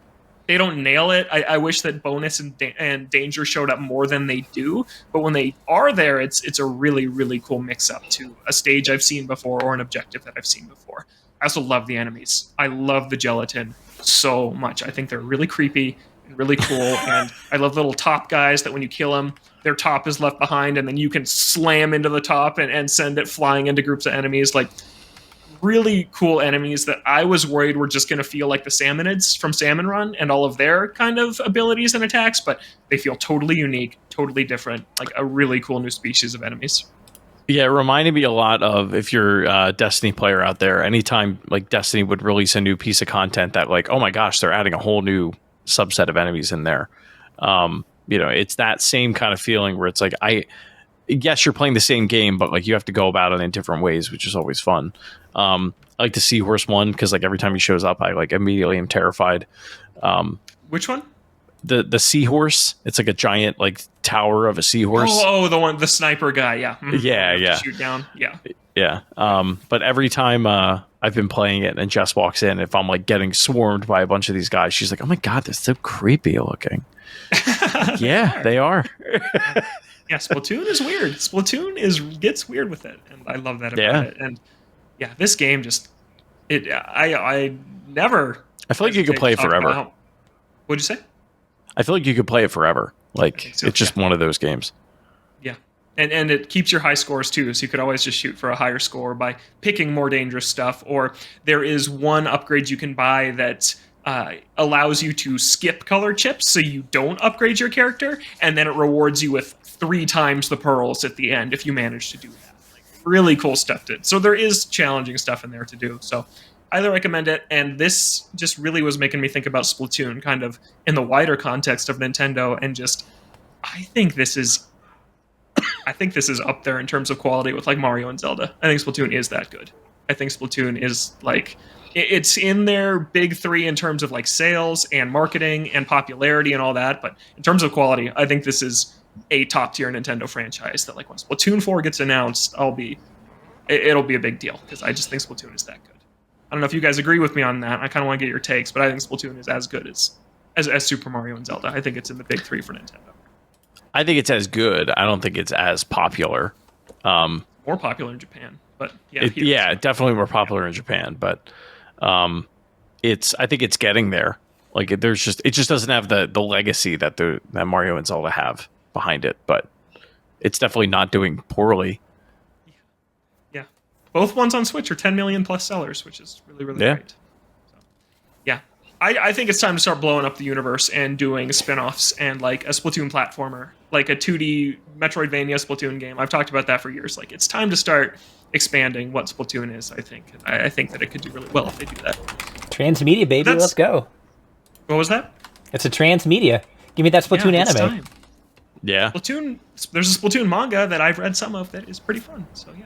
they don't nail it. I wish that bonus and danger showed up more than they do. But when they are there, it's a really, really cool mix-up to a stage I've seen before or an objective that I've seen before. I also love the enemies. I love the gelatin so much. I think they're really creepy and really cool. And I love little top guys that when you kill them, their top is left behind, and then you can slam into the top and send it flying into groups of enemies. Like, really cool enemies that I was worried were just going to feel like the Salmonids from Salmon Run and all of their kind of abilities and attacks, but they feel totally unique, totally different, like a really cool new species of enemies. Yeah, it reminded me a lot of, if you're a Destiny player out there, anytime like Destiny would release a new piece of content that like, oh my gosh, they're adding a whole new subset of enemies in there. It's that same kind of feeling where it's like, yes, you're playing the same game, but like you have to go about it in different ways, which is always fun. I like the Seahorse one because like every time he shows up, I like immediately am terrified. Which one? The Seahorse. It's like a giant like tower of a seahorse. The sniper guy. Yeah. Mm-hmm. Yeah. Shoot down. Yeah. Yeah. But every time I've been playing it and Jess walks in, if I'm like getting swarmed by a bunch of these guys, she's like, "Oh my god, they're so creepy looking." Yeah, they are. Yeah, Splatoon is weird. Splatoon gets weird with it, and I love that about it. And yeah, this game just I never. I feel like you could play it forever. What'd you say? I feel like you could play it forever. Like it's just one of those games. Yeah, and it keeps your high scores too, so you could always just shoot for a higher score by picking more dangerous stuff. Or there is one upgrade you can buy that allows you to skip color chips, so you don't upgrade your character, and then it rewards you with 3 times the pearls at the end if you manage to do that. Like, really cool stuff so there is challenging stuff in there to do. So I highly recommend it, and this just really was making me think about Splatoon kind of in the wider context of Nintendo, and just I think this is up there in terms of quality with like Mario and Zelda. I think Splatoon is that good. I think Splatoon is like, it's in their big 3 in terms of like sales and marketing and popularity and all that, but in terms of quality, I think this is a top tier Nintendo franchise that like when Splatoon 4 gets announced, it'll be a big deal, because I just think Splatoon is that good. I don't know if you guys agree with me on that. I kind of want to get your takes, but I think Splatoon is as good as Super Mario and Zelda. I think it's in the big 3 for Nintendo. I think it's as good. I don't think it's as popular. More popular in Japan, but definitely more popular in Japan. But I think it's getting there. Like it just doesn't have the legacy that Mario and Zelda have behind it. But it's definitely not doing poorly. Yeah, both ones on Switch are 10 million plus sellers, which is really, really great. So, yeah. I think it's time to start blowing up the universe and doing spin-offs and like a Splatoon platformer, like a 2D Metroidvania Splatoon game. I've talked about that for years. Like, it's time to start expanding what Splatoon is, I think. I think that it could do really well if they do that. Transmedia, baby. Let's go. What was that? It's a transmedia. Give me that Splatoon anime. Time. Yeah. Splatoon. There's a Splatoon manga that I've read some of that is pretty fun. So yeah,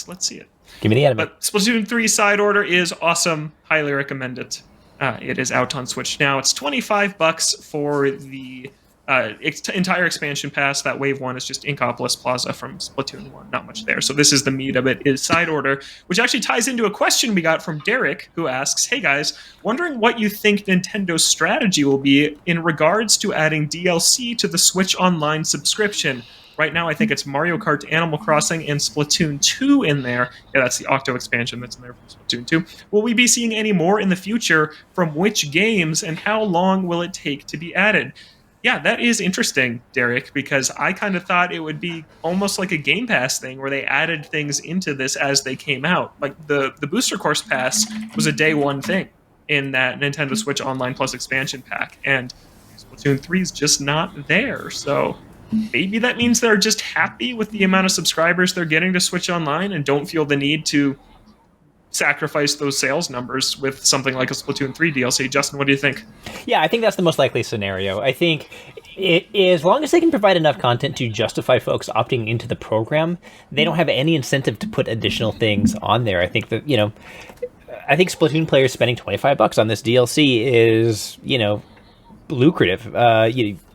let's see it. Give me the anime. But Splatoon 3 Side Order is awesome. Highly recommend it. It is out on Switch now. It's $25 for the entire expansion pass. That wave 1 is just Inkopolis Plaza from Splatoon 1. Not much there. So this is the meat of it, is side order, which actually ties into a question we got from Derek, who asks, hey guys, wondering what you think Nintendo's strategy will be in regards to adding DLC to the Switch Online subscription. Right now, I think it's Mario Kart, Animal Crossing, and Splatoon 2 in there. Yeah, that's the Octo expansion that's in there from Splatoon 2. Will we be seeing any more in the future? From which games, and how long will it take to be added? Yeah, that is interesting, Derek, because I kind of thought it would be almost like a Game Pass thing where they added things into this as they came out. Like the Booster Course Pass was a day one thing in that Nintendo Switch Online Plus expansion pack, and Splatoon 3 is just not there. So maybe that means they're just happy with the amount of subscribers they're getting to Switch Online and don't feel the need to sacrifice those sales numbers with something like a Splatoon 3 DLC. Justin, what do you think? Yeah, I think that's the most likely scenario. I think as long as they can provide enough content to justify folks opting into the program, they don't have any incentive to put additional things on there. I think that, I think Splatoon players spending $25 on this DLC is, lucrative.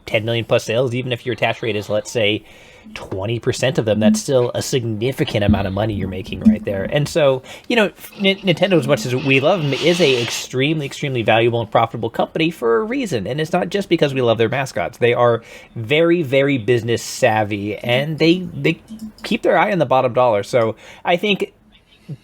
10 million plus sales, even if your attach rate is, let's say, 20% of them, that's still a significant amount of money you're making right there. And so, Nintendo, as much as we love them, is a extremely, extremely valuable and profitable company for a reason. And it's not just because we love their mascots. They are very, very business savvy, and they keep their eye on the bottom dollar. So I think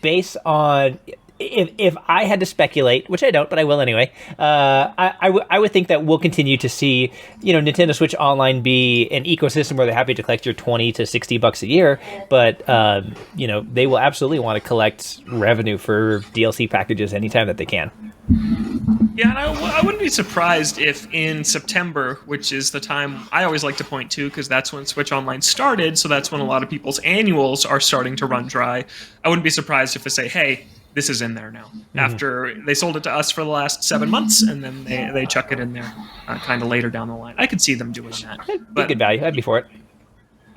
based on... If I had to speculate, which I don't, but I will anyway, I would think that we'll continue to see, Nintendo Switch Online be an ecosystem where they're happy to collect your $20 to $60 a year, but they will absolutely want to collect revenue for DLC packages anytime that they can. Yeah, and I wouldn't be surprised if in September, which is the time I always like to point to, because that's when Switch Online started, so that's when a lot of people's annuals are starting to run dry. I wouldn't be surprised if they say, hey, this is in there now. Mm-hmm. After they sold it to us for the last 7 months, and then they chuck it in there kind of later down the line. I could see them doing that. But good value. I'd be for it.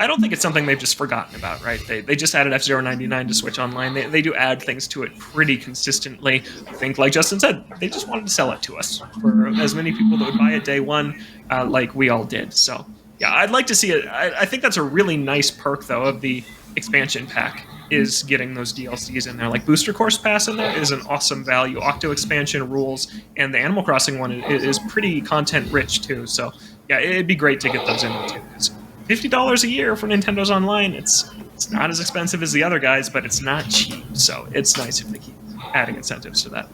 I don't think it's something they've just forgotten about, right? They just added F-Zero 99 to Switch Online. They do add things to it pretty consistently. I think, like Justin said, they just wanted to sell it to us for as many people that would buy it day one, like we all did. So, yeah, I'd like to see it. I think that's a really nice perk, though, of the expansion pack, is getting those DLCs in there. Like Booster Course Pass in there is an awesome value. Octo expansion rules, and the Animal Crossing one is pretty content rich too. So yeah, it'd be great to get those in there too. It's $50 a year for Nintendo's Online. It's not as expensive as the other guys, but it's not cheap. So it's nice if they keep adding incentives to that.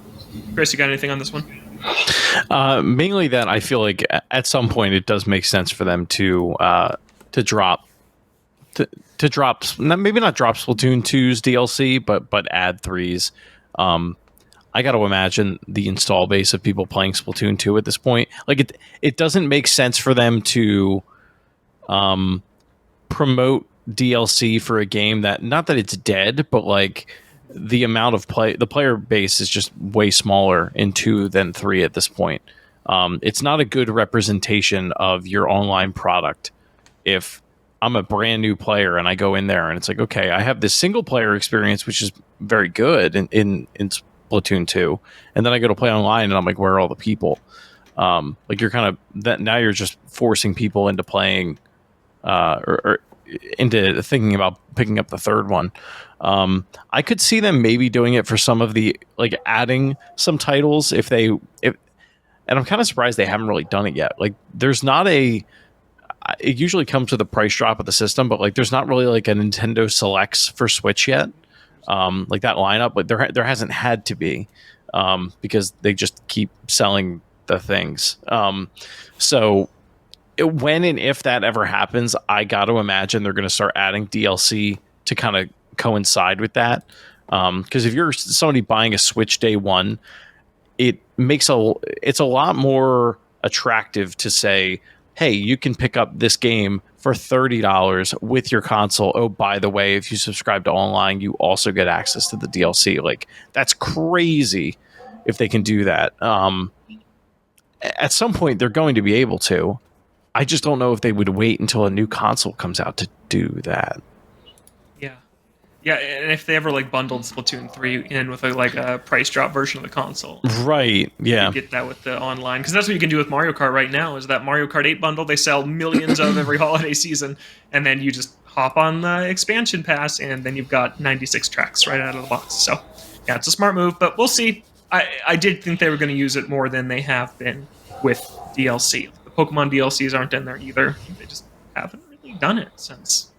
Chris, you got anything on this one? Mainly that I feel like at some point it does make sense for them to drop. Maybe not drop Splatoon 2's DLC, but add 3's. I got to imagine the install base of people playing Splatoon 2 at this point. Like it doesn't make sense for them to promote DLC for a game that, not that it's dead, but like the amount of the player base is just way smaller in 2 than 3 at this point. It's not a good representation of your online product if I'm a brand new player and I go in there and it's like, okay, I have this single player experience, which is very good in Splatoon 2. And then I go to play online and I'm like, where are all the people? Like you're kind of that now you're just forcing people into playing or into thinking about picking up the third one. I could see them maybe doing it for some of the, like adding some titles and I'm kind of surprised they haven't really done it yet. Like there's not it usually comes with a price drop of the system, but like there's not really like a Nintendo Selects for Switch yet. Like that lineup, but there hasn't had to be because they just keep selling the things. So when and if that ever happens, I got to imagine they're going to start adding DLC to kind of coincide with that. Because if you're somebody buying a Switch day one, it's a lot more attractive to say, hey, you can pick up this game for $30 with your console. Oh, by the way, if you subscribe to online, you also get access to the DLC. Like, that's crazy if they can do that. At some point, they're going to be able to. I just don't know if they would wait until a new console comes out to do that. Yeah. Yeah, and if they ever like bundled Splatoon 3 in with a price drop version of the console, Right. you Yeah. could get that with the online, because that's what you can do with Mario Kart right now. Is that Mario Kart 8 bundle they sell millions of every holiday season, and then you just hop on the expansion pass, and then you've got 96 tracks right out of the box. So yeah, it's a smart move, but we'll see. I did think they were going to use it more than they have been with DLC. The Pokemon DLCs aren't in there either. They just haven't really done it since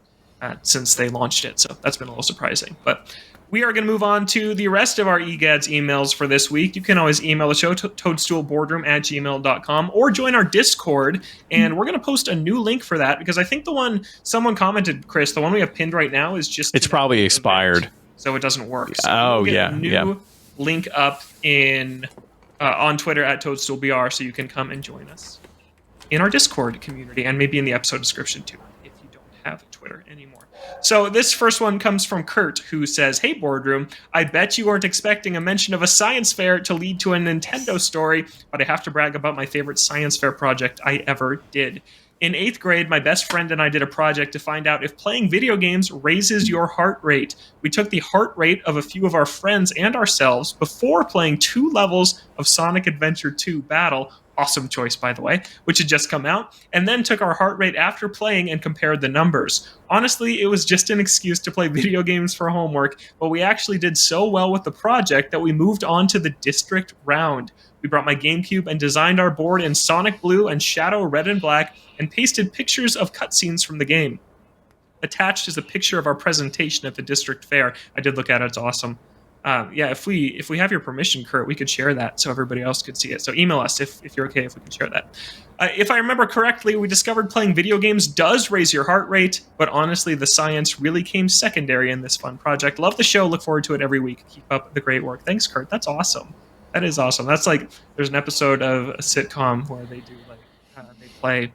they launched it. So that's been a little surprising. But we are going to move on to the rest of our EGADS emails for this week. You can always email the show, toadstoolboardroom@gmail.com, or join our Discord. And we're going to post a new link for that, because I think the one someone commented, Chris, the one we have pinned right now is just... It's probably expired. So it doesn't work. So Oh, we'll get yeah. a new link up on Twitter @ToadstoolBR, so you can come and join us in our Discord community, and maybe in the episode description too, if you don't have Twitter anymore. So this first one comes from Kurt, who says, "Hey Boardroom, I bet you weren't expecting a mention of a science fair to lead to a Nintendo story, but I have to brag about my favorite science fair project I ever did. In 8th grade, my best friend and I did a project to find out if playing video games raises your heart rate. We took the heart rate of a few of our friends and ourselves before playing 2 levels of Sonic Adventure 2 Battle, awesome choice by the way, which had just come out, and then took our heart rate after playing and compared the numbers. Honestly, it was just an excuse to play video games for homework, but we actually did so well with the project that we moved on to the district round. We brought my GameCube and designed our board in Sonic Blue and Shadow Red and Black, and pasted pictures of cutscenes from the game. Attached is a picture of our presentation at the district fair. I did look at it; it's awesome. Yeah, if we have your permission, Kurt, we could share that so everybody else could see it. So email us if you're okay if we can share that. If I remember correctly, we discovered playing video games does raise your heart rate, but honestly, the science really came secondary in this fun project. Love the show. Look forward to it every week. Keep up the great work. Thanks, Kurt. That's awesome. That is awesome. That's like, there's an episode of a sitcom where they do they play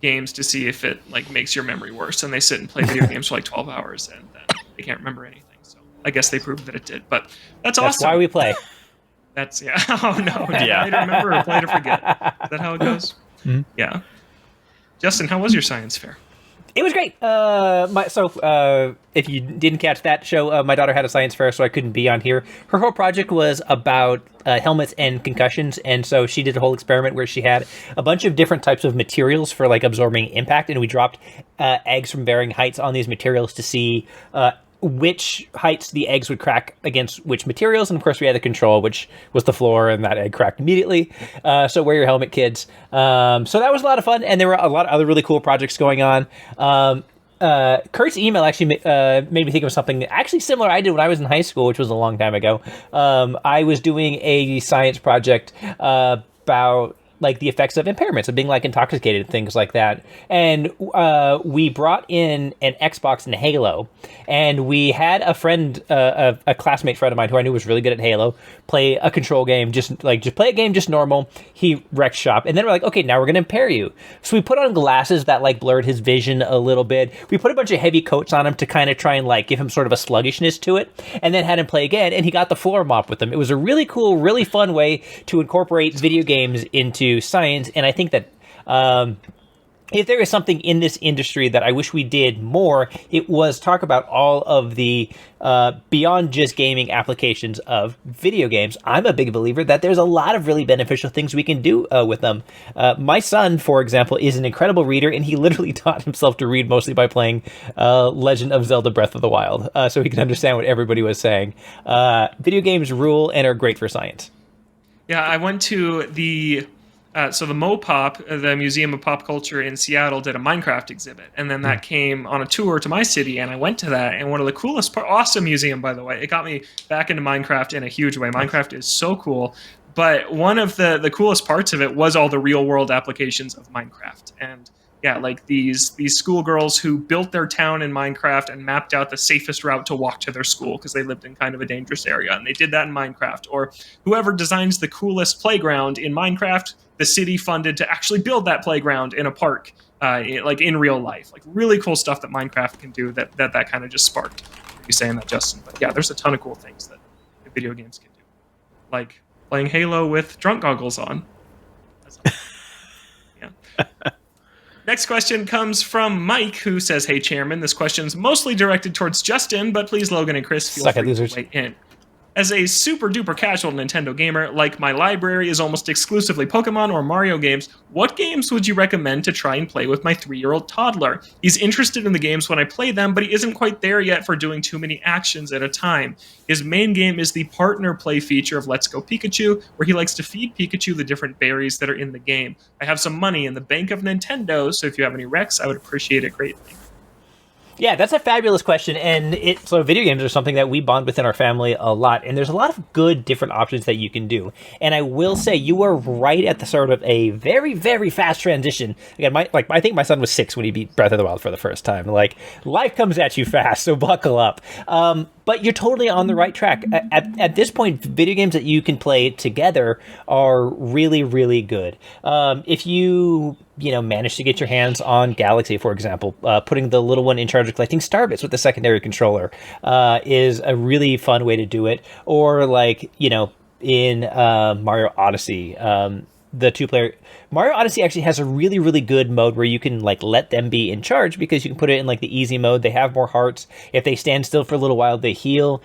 games to see if it like makes your memory worse, and they sit and play video games for like 12 hours, and they can't remember anything. So I guess they proved that it did. But that's awesome. That's why we play. That's Oh no. Yeah. Play to remember or play to forget. Is that how it goes? Mm-hmm. Yeah. Justin, how was your science fair? It was great. If you didn't catch that show, my daughter had a science fair, so I couldn't be on here. Her whole project was about helmets and concussions, and so she did a whole experiment where she had a bunch of different types of materials for like absorbing impact, and we dropped eggs from varying heights on these materials to see which heights the eggs would crack against which materials, and of course we had the control, which was the floor, and that egg cracked immediately. So wear your helmet, kids. So that was a lot of fun, and there were a lot of other really cool projects going on. Kurt's email actually made me think of something actually similar I did when I was in high school, which was a long time ago. I was doing a science project about like the effects of impairments, of being like intoxicated, things like that. And we brought in an Xbox and Halo, and we had a friend, a classmate friend of mine who I knew was really good at Halo, play a control game, just play a game just normal. He wrecked shop, and then we're like, okay, now we're gonna impair you. So we put on glasses that like blurred his vision a little bit. We put a bunch of heavy coats on him to kind of try and like give him sort of a sluggishness to it, and then had him play again, and he got the floor mop with him. It was a really cool, really fun way to incorporate video games into science, and I think that if there is something in this industry that I wish we did more, it was talk about all of the beyond just gaming applications of video games. I'm a big believer that there's a lot of really beneficial things we can do with them. My son, for example, is an incredible reader, and he literally taught himself to read mostly by playing Legend of Zelda Breath of the Wild, so he could understand what everybody was saying. Video games rule and are great for science. Yeah, I went to the so the MoPop, the Museum of Pop Culture in Seattle, did a Minecraft exhibit, and then that came on a tour to my city, and I went to that, and one of the coolest awesome museum, by the way. It got me back into Minecraft in a huge way. Minecraft is so cool, but one of the coolest parts of it was all the real world applications of Minecraft. And yeah, like these schoolgirls who built their town in Minecraft and mapped out the safest route to walk to their school because they lived in kind of a dangerous area, and they did that in Minecraft. Or whoever designs the coolest playground in Minecraft, the city funded to actually build that playground in a park, like in real life. Like really cool stuff that Minecraft can do that kind of just sparked you saying that, Justin. But yeah, there's a ton of cool things that video games can do, like playing Halo with drunk goggles on. Yeah. Next question comes from Mike, who says, "Hey, Chairman, this question's mostly directed towards Justin, but please, Logan and Chris, feel Suck it, free to losers. weigh in. As a super duper casual Nintendo gamer, like my library is almost exclusively Pokemon or Mario games, what games would you recommend to try and play with my 3-year-old toddler? He's interested in the games when I play them, but he isn't quite there yet for doing too many actions at a time. His main game is the partner play feature of Let's Go Pikachu, where he likes to feed Pikachu the different berries that are in the game. I have some money in the bank of Nintendo, so if you have any recs, I would appreciate it greatly." Yeah, that's a fabulous question, and so video games are something that we bond within our family a lot, and there's a lot of good different options that you can do. And I will say you are right at the sort of a very, very fast transition. Again, I think my son was 6 when he beat Breath of the Wild for the first time. Like, life comes at you fast, so buckle up. But you're totally on the right track. At this point, video games that you can play together are really, really good. If you manage to get your hands on Galaxy, for example, putting the little one in charge of collecting Starbits with the secondary controller is a really fun way to do it. Or in Mario Odyssey, the 2-player Mario Odyssey actually has a really, really good mode where you can let them be in charge, because you can put it in the easy mode. They have more hearts. If they stand still for a little while, they heal.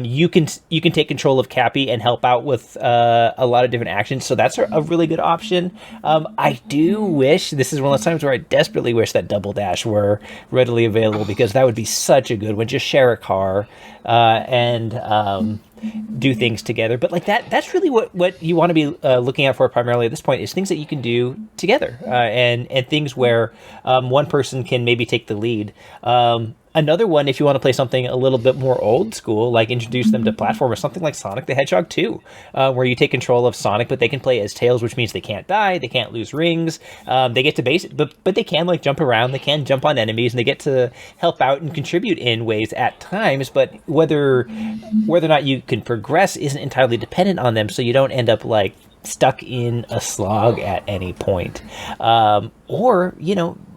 You can take control of Cappy and help out with a lot of different actions. So that's a really good option. I do wish, this is one of those times where I desperately wish that Double Dash were readily available, because that would be such a good one. Just share a car and do things together. But that's really what you want to be looking out for primarily at this point, is things that you can do together, and things where one person can maybe take the lead. Another one, if you want to play something a little bit more old school, like introduce them to platformers, something like Sonic the Hedgehog 2, where you take control of Sonic, but they can play as Tails, which means they can't die, they can't lose rings, they get to but they can jump around, they can jump on enemies, and they get to help out and contribute in ways at times, but whether or not you can progress isn't entirely dependent on them, so you don't end up stuck in a slog at any point. Or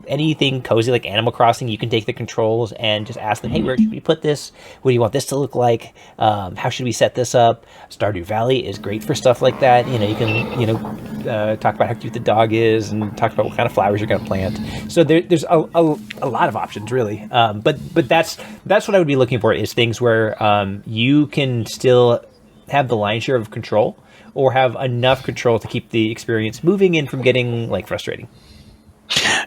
anything cozy like Animal Crossing, you can take the controls and just ask them, hey, where should we put this? What do you want this to look like? How should we set this up? Stardew Valley is great for stuff like that. You can talk about how cute the dog is and talk about what kind of flowers you're going to plant. So there's a lot of options, really. But that's what I would be looking for, is things where you can still have the lion's share of control, or have enough control to keep the experience moving and from getting frustrating.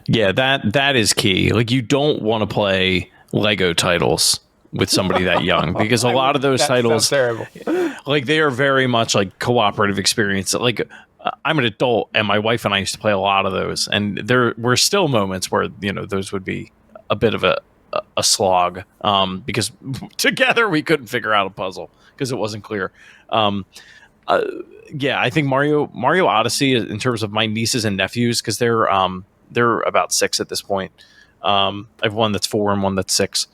Yeah, that is key. You don't want to play Lego titles with somebody that young, because a lot of those titles, terrible. They are very much cooperative experience. I'm an adult, and my wife and I used to play a lot of those, and there were still moments where those would be a bit of a slog, because together we couldn't figure out a puzzle because it wasn't clear. Yeah, I think Mario Odyssey, in terms of my nieces and nephews, because they're about 6 at this point. I have one that's 4 and one that's 6.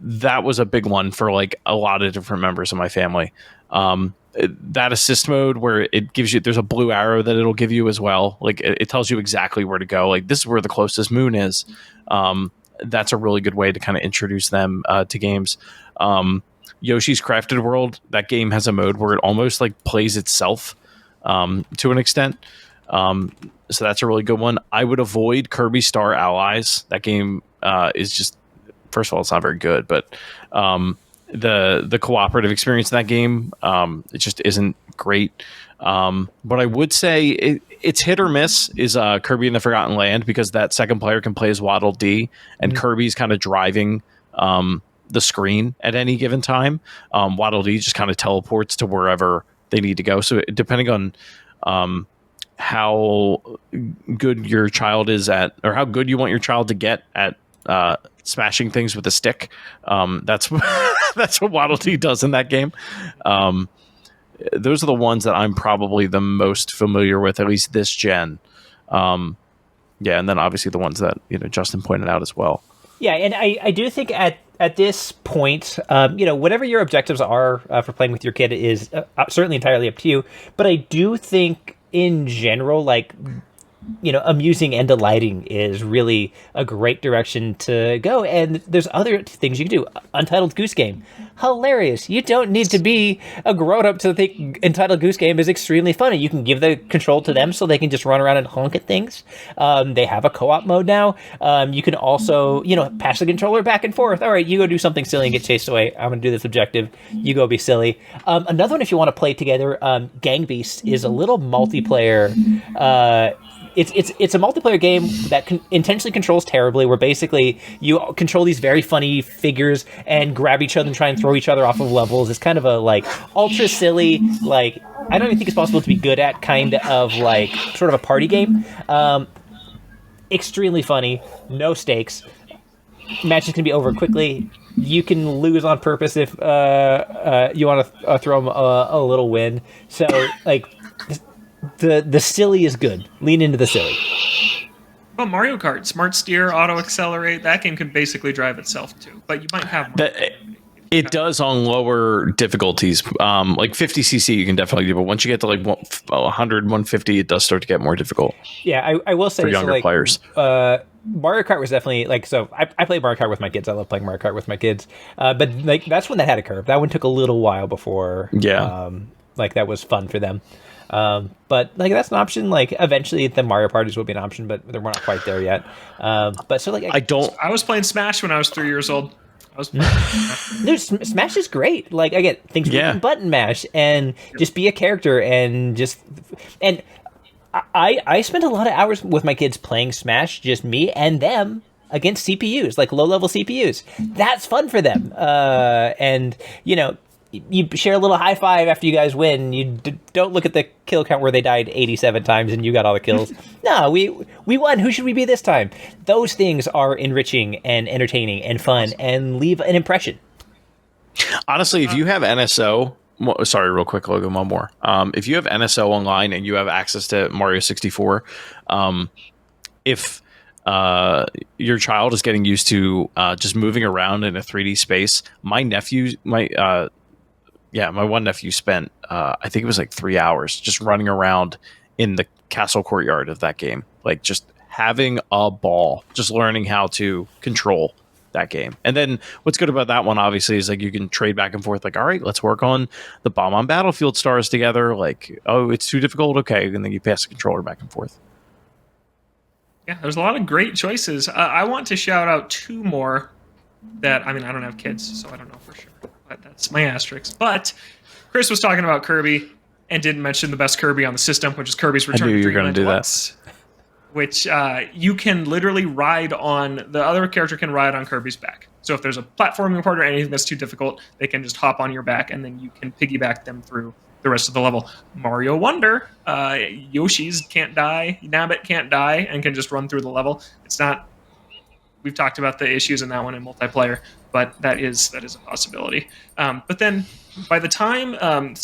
That was a big one for a lot of different members of my family. That assist mode, where it gives you, there's a blue arrow that it'll give you as well. It tells you exactly where to go. This is where the closest moon is. That's a really good way to kind of introduce them to games. Yoshi's Crafted World, that game has a mode where it almost plays itself to an extent. So that's a really good one. I would avoid Kirby Star Allies. That game is just, first of all, it's not very good, but the cooperative experience in that game, it just isn't great. But I would say it's hit or miss is Kirby in the Forgotten Land, because that second player can play as Waddle Dee, and Kirby's kind of driving the screen at any given time. Waddle Dee just kind of teleports to wherever they need to go. So depending on how good your child is at, or how good you want your child to get at smashing things with a stick, that's that's what Waddle Dee does in that game. Those are the ones that I'm probably the most familiar with, at least this gen. Yeah, and then obviously the ones that Justin pointed out as well. Yeah, and I do think at this point, whatever your objectives are for playing with your kid is certainly entirely up to you. But I do think, in general, amusing and delighting is really a great direction to go. And there's other things you can do. Untitled Goose Game, hilarious. You don't need to be a grown up to think Entitled Goose Game is extremely funny. You can give the control to them so they can just run around and honk at things. They have a co-op mode now. You can also, pass the controller back and forth. All right, you go do something silly and get chased away. I'm going to do this objective. You go be silly. Another one, if you want to play together, Gang Beasts is a little multiplayer. It's a multiplayer game that intentionally controls terribly, where basically you control these very funny figures and grab each other and try and throw each other off of levels. It's kind of a ultra silly, I don't even think it's possible to be good at, kind of sort of a party game. Extremely funny, no stakes. Matches can be over quickly. You can lose on purpose if you want to throw them a little win. So the silly is good. Lean into the silly. Well, Mario Kart, Smart Steer, Auto Accelerate, that game can basically drive itself too. But you might have more. It does on lower difficulties. 50cc you can definitely do, but once you get to 100, 150, it does start to get more difficult. Yeah, I will say for younger players. Mario Kart was definitely I play Mario Kart with my kids. I love playing Mario Kart with my kids. But that's when that had a curve. That one took a little while before. Yeah. That was fun for them. But that's an option. Eventually the Mario parties will be an option, but we're not quite there yet. I was playing Smash when I was 3 years old. Smash is great. Again, things you can button mash and just be a character and I spent a lot of hours with my kids playing Smash, just me and them against CPUs, low level CPUs. That's fun for them. You share a little high five after you guys win. You don't look at the kill count where they died 87 times and you got all the kills. No, we won. Who should we be this time? Those things are enriching and entertaining and fun and leave an impression. Honestly, if you have NSO, sorry, real quick, Logan, one more. If you have NSO online and you have access to Mario 64, if your child is getting used to just moving around in a 3D space, my one nephew spent, I think it was 3 hours just running around in the castle courtyard of that game. Just having a ball, just learning how to control that game. And then what's good about that one, obviously, is you can trade back and forth. All right, let's work on the Bomb on Battlefield stars together. Oh, it's too difficult. Okay. And then you pass the controller back and forth. Yeah, there's a lot of great choices. I want to shout out two more that, I don't have kids, so I don't know for sure. But that's my asterisk. But Chris was talking about Kirby and didn't mention the best Kirby on the system, which is Kirby's Return to Dreamland Deluxe, which you can literally ride on. The other character can ride on Kirby's back. So if there's a platforming part or anything that's too difficult, they can just hop on your back, and then you can piggyback them through the rest of the level. Mario Wonder, Yoshi's can't die, Nabbit can't die, and can just run through the level. It's not. We've talked about the issues in that one in multiplayer, but that is a possibility. But then by the time, one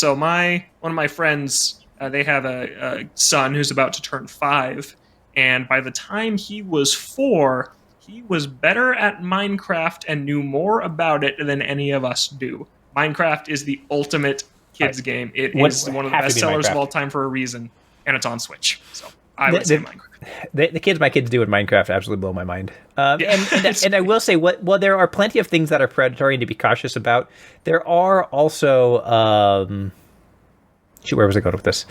of my friends, they have a son who's about to turn 5, and by the time he was 4, he was better at Minecraft and knew more about it than any of us do. Minecraft is the ultimate kids game. It is one of the best sellers of all time for a reason, and it's on Switch. So I would say Minecraft. The kids my kids do in Minecraft absolutely blow my mind. And I will say, while there are plenty of things that are predatory and to be cautious about, there are also where was I going with this?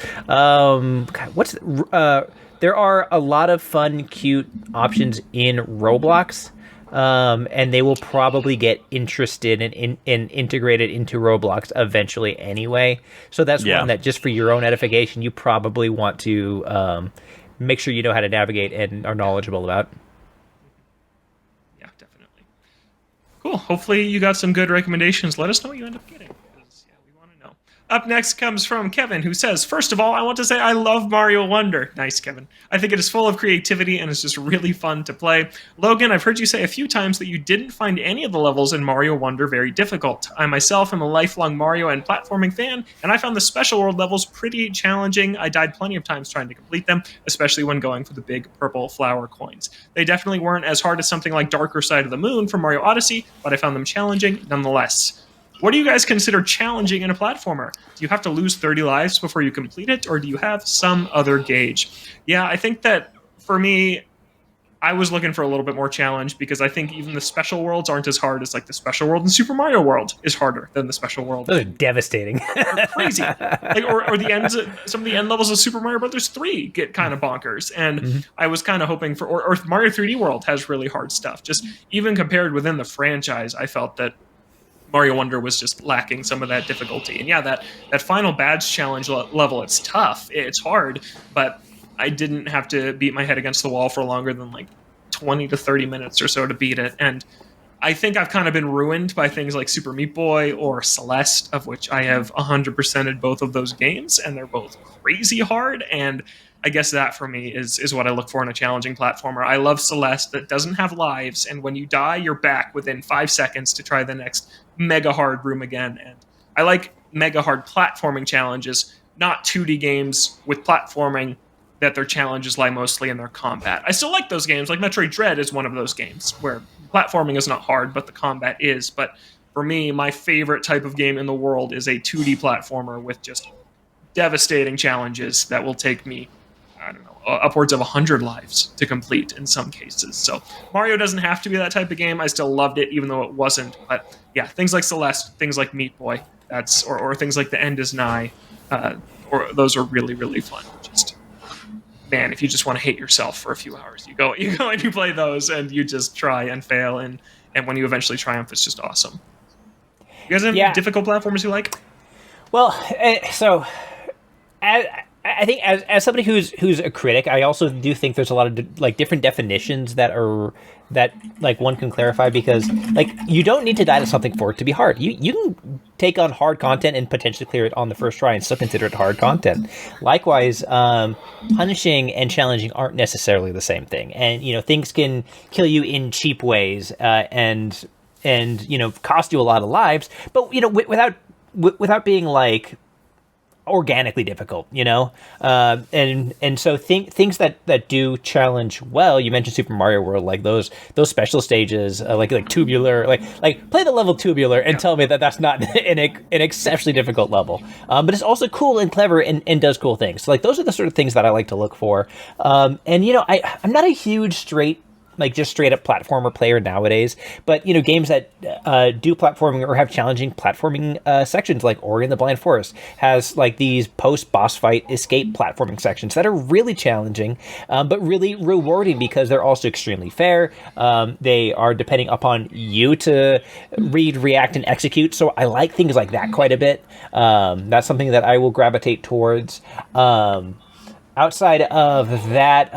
There are a lot of fun, cute options in Roblox. And they will probably get interested and integrated into Roblox eventually anyway. So that's one that, just for your own edification, you probably want to make sure you know how to navigate and are knowledgeable about. Yeah, definitely. Cool. Hopefully you got some good recommendations. Let us know what you end up getting. We want to know. Up next comes from Kevin, who says, first of all, I want to say I love Mario Wonder. Nice, Kevin. I think it is full of creativity and it's just really fun to play. Logan, I've heard you say a few times that you didn't find any of the levels in Mario Wonder very difficult. I myself am a lifelong Mario and platforming fan, and I found the special world levels pretty challenging. I died plenty of times trying to complete them, especially when going for the big purple flower coins. They definitely weren't as hard as something like Darker Side of the Moon from Mario Odyssey, but I found them challenging nonetheless. What do you guys consider challenging in a platformer? Do you have to lose 30 lives before you complete it, or do you have some other gauge? Yeah, I think that for me, I was looking for a little bit more challenge because I think even the special worlds aren't as hard as like the special world in Super Mario World is harder than the special world. Those are devastating. Are crazy. Like, or the ends, some of the end levels of Super Mario Brothers 3 get kind of bonkers. And I was kind of hoping for, or Mario 3D World has really hard stuff. Just even compared within the franchise, I felt that Mario Wonder was just lacking some of that difficulty. And yeah, that final badge challenge level, it's tough, it's hard, but I didn't have to beat my head against the wall for longer than like 20 to 30 minutes or so to beat it. And I think I've kind of been ruined by things like Super Meat Boy or Celeste, of which I have 100%ed both of those games, and they're both crazy hard. And I guess that for me is what I look for in a challenging platformer. I love Celeste that doesn't have lives, and when you die, you're back within 5 seconds to try the next mega hard room again. And I like mega hard platforming challenges, not 2D games with platforming that their challenges lie mostly in their combat. I still like those games. Like Metroid Dread is one of those games where platforming is not hard, but the combat is. But for me, my favorite type of game in the world is a 2D platformer with just devastating challenges that will take me, I don't know, upwards of 100 lives to complete in some cases. So Mario doesn't have to be that type of game. I still loved it, even though it wasn't. But yeah, things like Celeste, things like Meat Boy, or things like The End Is Nigh, or those are really, really fun. Just, man, if you just want to hate yourself for a few hours, you go and you play those, and you just try and fail, and when you eventually triumph, it's just awesome. You guys have difficult platformers you like? Well, so I think as somebody who's a critic, I also do think there's a lot of like different definitions that like one can clarify, because like you don't need to die to something for it to be hard. You can take on hard content and potentially clear it on the first try and still consider it hard content. Likewise, punishing and challenging aren't necessarily the same thing, and things can kill you in cheap ways and cost you a lot of lives, but without being like organically difficult, and so things that do challenge well. You mentioned Super Mario World, like those special stages, like tubular, like play the level tubular and tell me that that's not an exceptionally difficult level, but it's also cool and clever and does cool things. So like those are the sort of things that I like to look for, and I'm not a huge straight up platformer player nowadays, but games that do platforming or have challenging platforming sections, like Ori and the Blind Forest has like these post boss fight escape platforming sections that are really challenging, but really rewarding because they're also extremely fair. They are depending upon you to read, react, and execute. So I like things like that quite a bit. That's something that I will gravitate towards. Outside of that,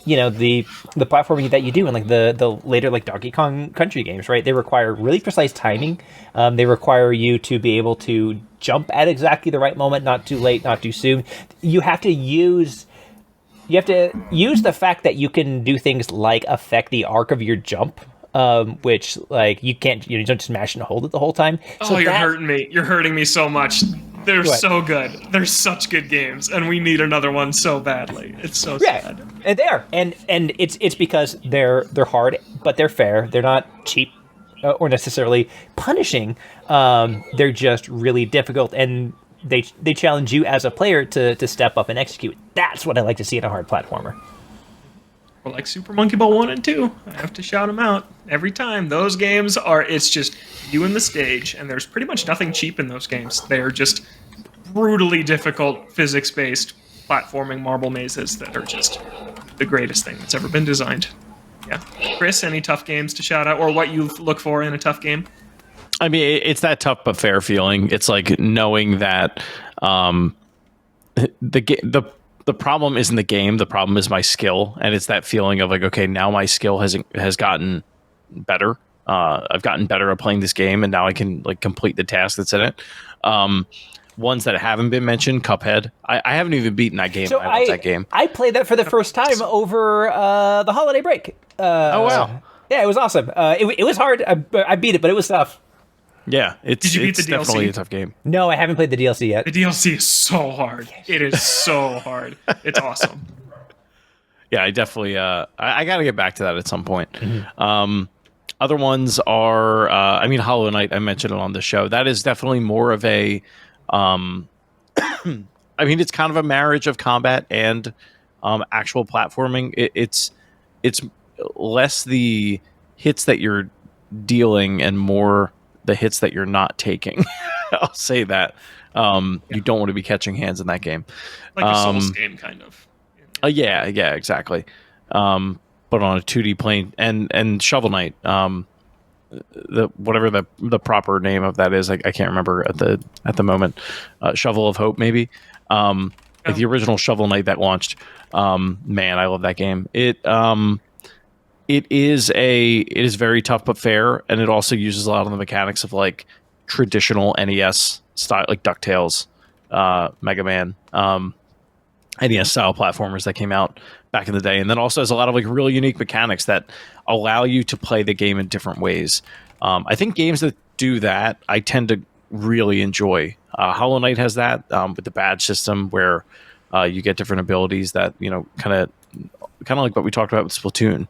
the platforming that you do in like the later like Donkey Kong Country games, right? They require really precise timing. They require you to be able to jump at exactly the right moment, not too late, not too soon. You have to use the fact that you can do things like affect the arc of your jump. Which like you can't, you don't just mash and hold it the whole time. So you're hurting me. You're hurting me so much. They're so good. They're such good games, and we need another one so badly. It's so sad. And they are, and it's because they're hard, but they're fair. They're not cheap or necessarily punishing. They're just really difficult, and they challenge you as a player to step up and execute. That's what I like to see in a hard platformer. Or like Super Monkey Ball 1 and 2. I have to shout them out every time. Those games it's just you and the stage, and there's pretty much nothing cheap in those games. They are just brutally difficult, physics-based platforming marble mazes that are just the greatest thing that's ever been designed. Yeah. Chris, any tough games to shout out, or what you look for in a tough game? I mean, it's that tough but fair feeling. It's like knowing that the problem isn't the game. The problem is my skill, and it's that feeling of like, okay, now my skill has gotten better. I've gotten better at playing this game, and now I can like complete the task that's in it. Ones that haven't been mentioned, Cuphead. I haven't even beaten that game. So I love that game. I played that for the first time over the holiday break. Oh wow! Yeah, it was awesome. It was hard. I beat it, but it was tough. Yeah, Did you beat the DLC? Definitely a tough game. No, I haven't played the DLC yet. The DLC is so hard. It is so hard. It's awesome. Yeah, I definitely. I got to get back to that at some point. Mm-hmm. Other ones are. Hollow Knight. I mentioned it on the show. That is definitely more of a. It's kind of a marriage of combat and actual platforming. It's less the hits that you're dealing and more the hits that you're not taking. I'll say that. You don't want to be catching hands in that game. Like a Souls game, kind of. Yeah, exactly. But on a 2D plane, and Shovel Knight, the whatever the proper name of that is, I can't remember at the moment. Shovel of Hope, maybe. Like the original Shovel Knight that launched. Man, I love that game. It is very tough but fair, and it also uses a lot of the mechanics of like traditional NES style, like DuckTales, Mega Man, NES style platformers that came out back in the day, and then also has a lot of like really unique mechanics that allow you to play the game in different ways. I think games that do that, I tend to really enjoy. Hollow Knight has that with the badge system, where you get different abilities that kind of like what we talked about with Splatoon.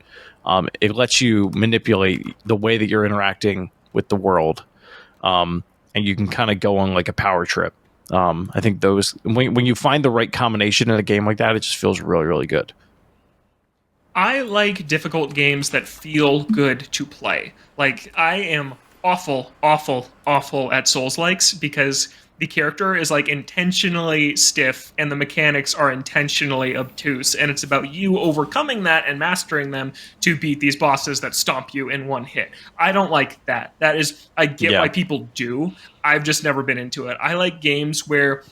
It lets you manipulate the way that you're interacting with the world, and you can kind of go on like a power trip. I think those when you find the right combination in a game like that, it just feels really, really good. I like difficult games that feel good to play. Like, I am awful at Souls-likes because the character is like intentionally stiff and the mechanics are intentionally obtuse, and it's about you overcoming that and mastering them to beat these bosses that stomp you in one hit. I don't like that. I get why people do. I've just never been into it. I like games where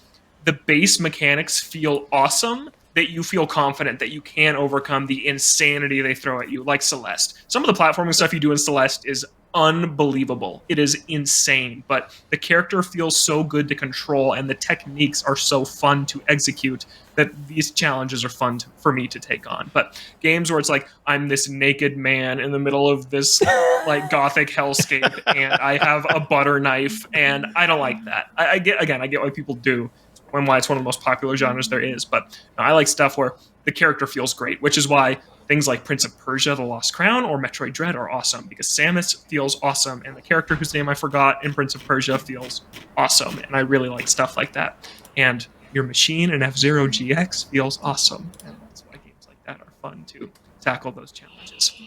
the base mechanics feel awesome, that you feel confident that you can overcome the insanity they throw at you, like Celeste. Some of the platforming stuff you do in Celeste is unbelievable. It is insane, but the character feels so good to control and the techniques are so fun to execute that these challenges are fun for me to take on. But games where it's like, I'm this naked man in the middle of this like gothic hellscape and I have a butter knife, and I don't like that. I get why people do, and why it's one of the most popular genres there is, but I like stuff where the character feels great, which is why things like Prince of Persia: The Lost Crown or Metroid Dread are awesome, because Samus feels awesome, and the character whose name I forgot in Prince of Persia feels awesome, and I really like stuff like that. And your machine in F-Zero GX feels awesome, and that's why games like that are fun to tackle those challenges.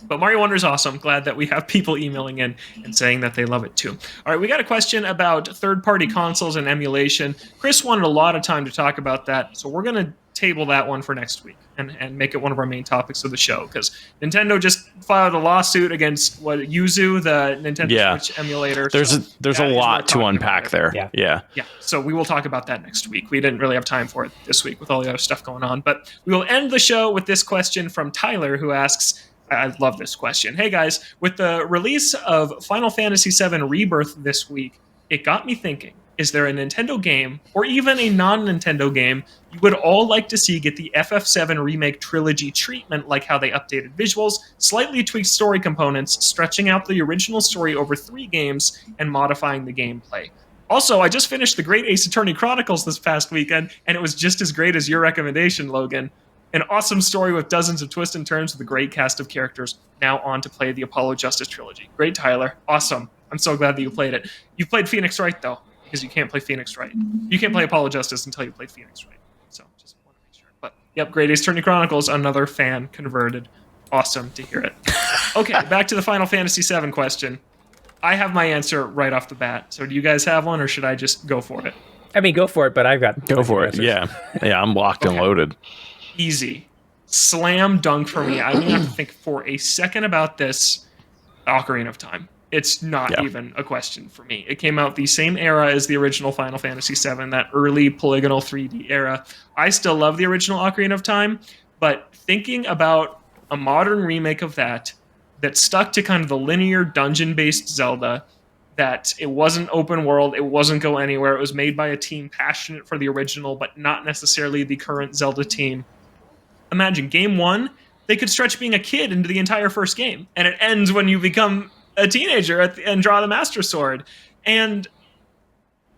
But Mario Wonder is awesome. Glad that we have people emailing in and saying that they love it too. All right, we got a question about third-party consoles and emulation. Chris wanted a lot of time to talk about that, so we're going to table that one for next week and make it one of our main topics of the show, because Nintendo just filed a lawsuit against Yuzu, the Nintendo Switch emulator. There's a lot to unpack there. Yeah. So we will talk about that next week. We didn't really have time for it this week with all the other stuff going on, but we will end the show with this question from Tyler, who asks, I love this question. Hey guys, with the release of Final Fantasy VII Rebirth this week, it got me thinking, is there a Nintendo game, or even a non-Nintendo game, you would all like to see get the FF7 Remake Trilogy treatment, like how they updated visuals, slightly tweaked story components, stretching out the original story over 3 games, and modifying the gameplay? Also, I just finished the Great Ace Attorney Chronicles this past weekend, and it was just as great as your recommendation, Logan. An awesome story with dozens of twists and turns with a great cast of characters. Now on to play the Apollo Justice Trilogy. Great, Tyler. Awesome. I'm so glad that you played it. You played Phoenix Wright, though, because you can't play Phoenix Wright. You can't play Apollo Justice until you play Phoenix Wright. So just want to make sure. But, yep, Great Ace Attorney Chronicles, another fan converted. Awesome to hear it. Okay, back to the Final Fantasy VII question. I have my answer right off the bat. So do you guys have one, or should I just go for it? I mean, go for it, but I've got... Go for it, yeah. Yeah, I'm locked and loaded. Easy. Slam dunk for me. I don't have to think for a second about this. Ocarina of Time. It's not even a question for me. It came out the same era as the original Final Fantasy VII, that early polygonal 3D era. I still love the original Ocarina of Time, but thinking about a modern remake of that stuck to kind of the linear dungeon-based Zelda, that it wasn't open world, it wasn't go anywhere, it was made by a team passionate for the original, but not necessarily the current Zelda team. Imagine game 1, they could stretch being a kid into the entire first game, and it ends when you become a teenager and draw the Master Sword. And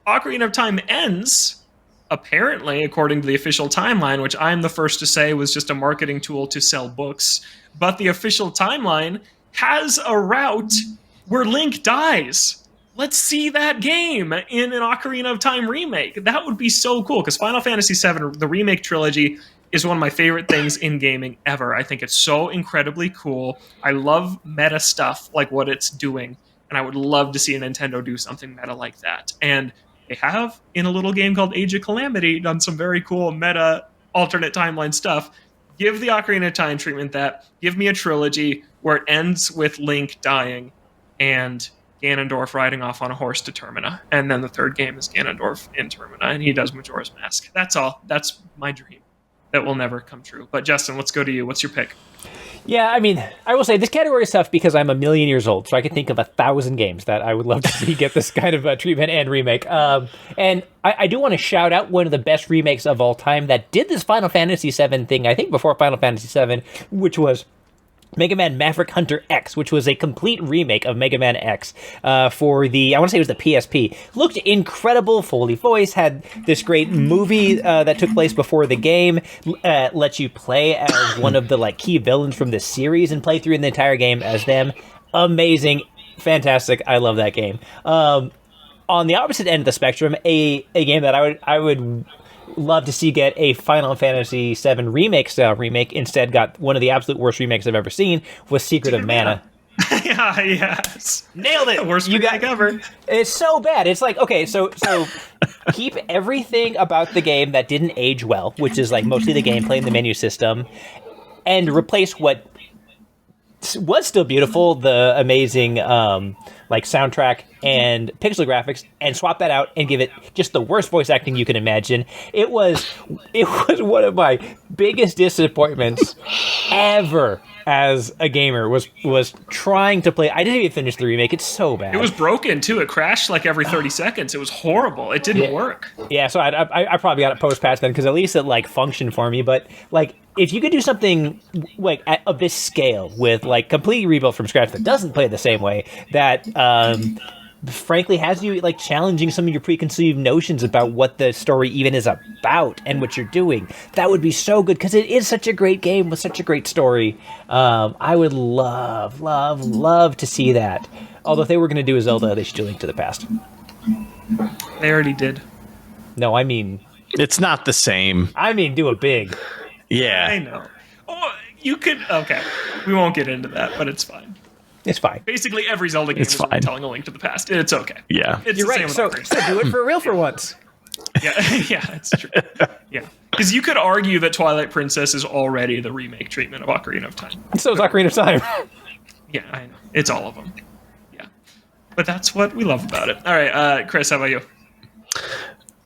Ocarina of Time ends, apparently, according to the official timeline, which I'm the first to say was just a marketing tool to sell books, but the official timeline has a route where Link dies. Let's see that game in an Ocarina of Time remake. That would be so cool, because Final Fantasy VII, the remake trilogy, is one of my favorite things in gaming ever. I think it's so incredibly cool. I love meta stuff like what it's doing, and I would love to see a Nintendo do something meta like that. And they have, in a little game called Age of Calamity, done some very cool meta alternate timeline stuff. Give the Ocarina of Time treatment that. Give me a trilogy where it ends with Link dying and Ganondorf riding off on a horse to Termina. And then the third game is Ganondorf in Termina, and he does Majora's Mask. That's all. That's my dream. That will never come true. But Justin, let's go to you. What's your pick? Yeah, I mean, I will say this category is tough because I'm a million years old, so I can think of 1,000 games that I would love to see get this kind of treatment and remake. And I do want to shout out one of the best remakes of all time that did this Final Fantasy VII thing, I think before Final Fantasy VII, which was Mega Man Maverick Hunter X, which was a complete remake of Mega Man X for the, I want to say it was the PSP. Looked incredible, fully voiced, had this great movie that took place before the game, lets you play as one of the like key villains from the series and play through the entire game as them. Amazing, fantastic, I love that game. On the opposite end of the spectrum, a game that I would love to see get a Final Fantasy VII remake style remake. Instead, got one of the absolute worst remakes I've ever seen was Secret of Mana. Yeah, yes, Nailed it. The worst remake ever. It's so bad. It's like, okay, so keep everything about the game that didn't age well, which is like mostly the gameplay and the menu system, and replace what was still beautiful, the amazing like soundtrack and pixel graphics, and swap that out and give it just the worst voice acting you can imagine. It was one of my biggest disappointments ever as a gamer was trying to play. I didn't even finish the remake. It's so bad. It was broken too. It crashed like every 30 seconds. It was horrible. It didn't work. Yeah, so I probably got it post patch then because at least it like functioned for me. But like, if you could do something like of this scale with like completely rebuilt from scratch that doesn't play the same way, that frankly has you like challenging some of your preconceived notions about what the story even is about and what you're doing, that would be so good because it is such a great game with such a great story. I would love to see that. Although if they were going to do a Zelda, they should do Link to the Past. They already did. No, I mean, It's not the same. I mean do it big. Yeah. I know. Oh, you could. Okay, we won't get into that, but it's fine. It's fine. Basically, every Zelda game It's is fine. telling a Link to the Past. It's okay. Yeah. It's You're the right. same So with Ocarina. do it for real for once. Yeah, yeah, it's true. Yeah, because you could argue that Twilight Princess is already the remake treatment of Ocarina of Time. So is Ocarina of Time. Yeah, I know. It's all of them. Yeah, but that's what we love about it. All right, Chris, how about you?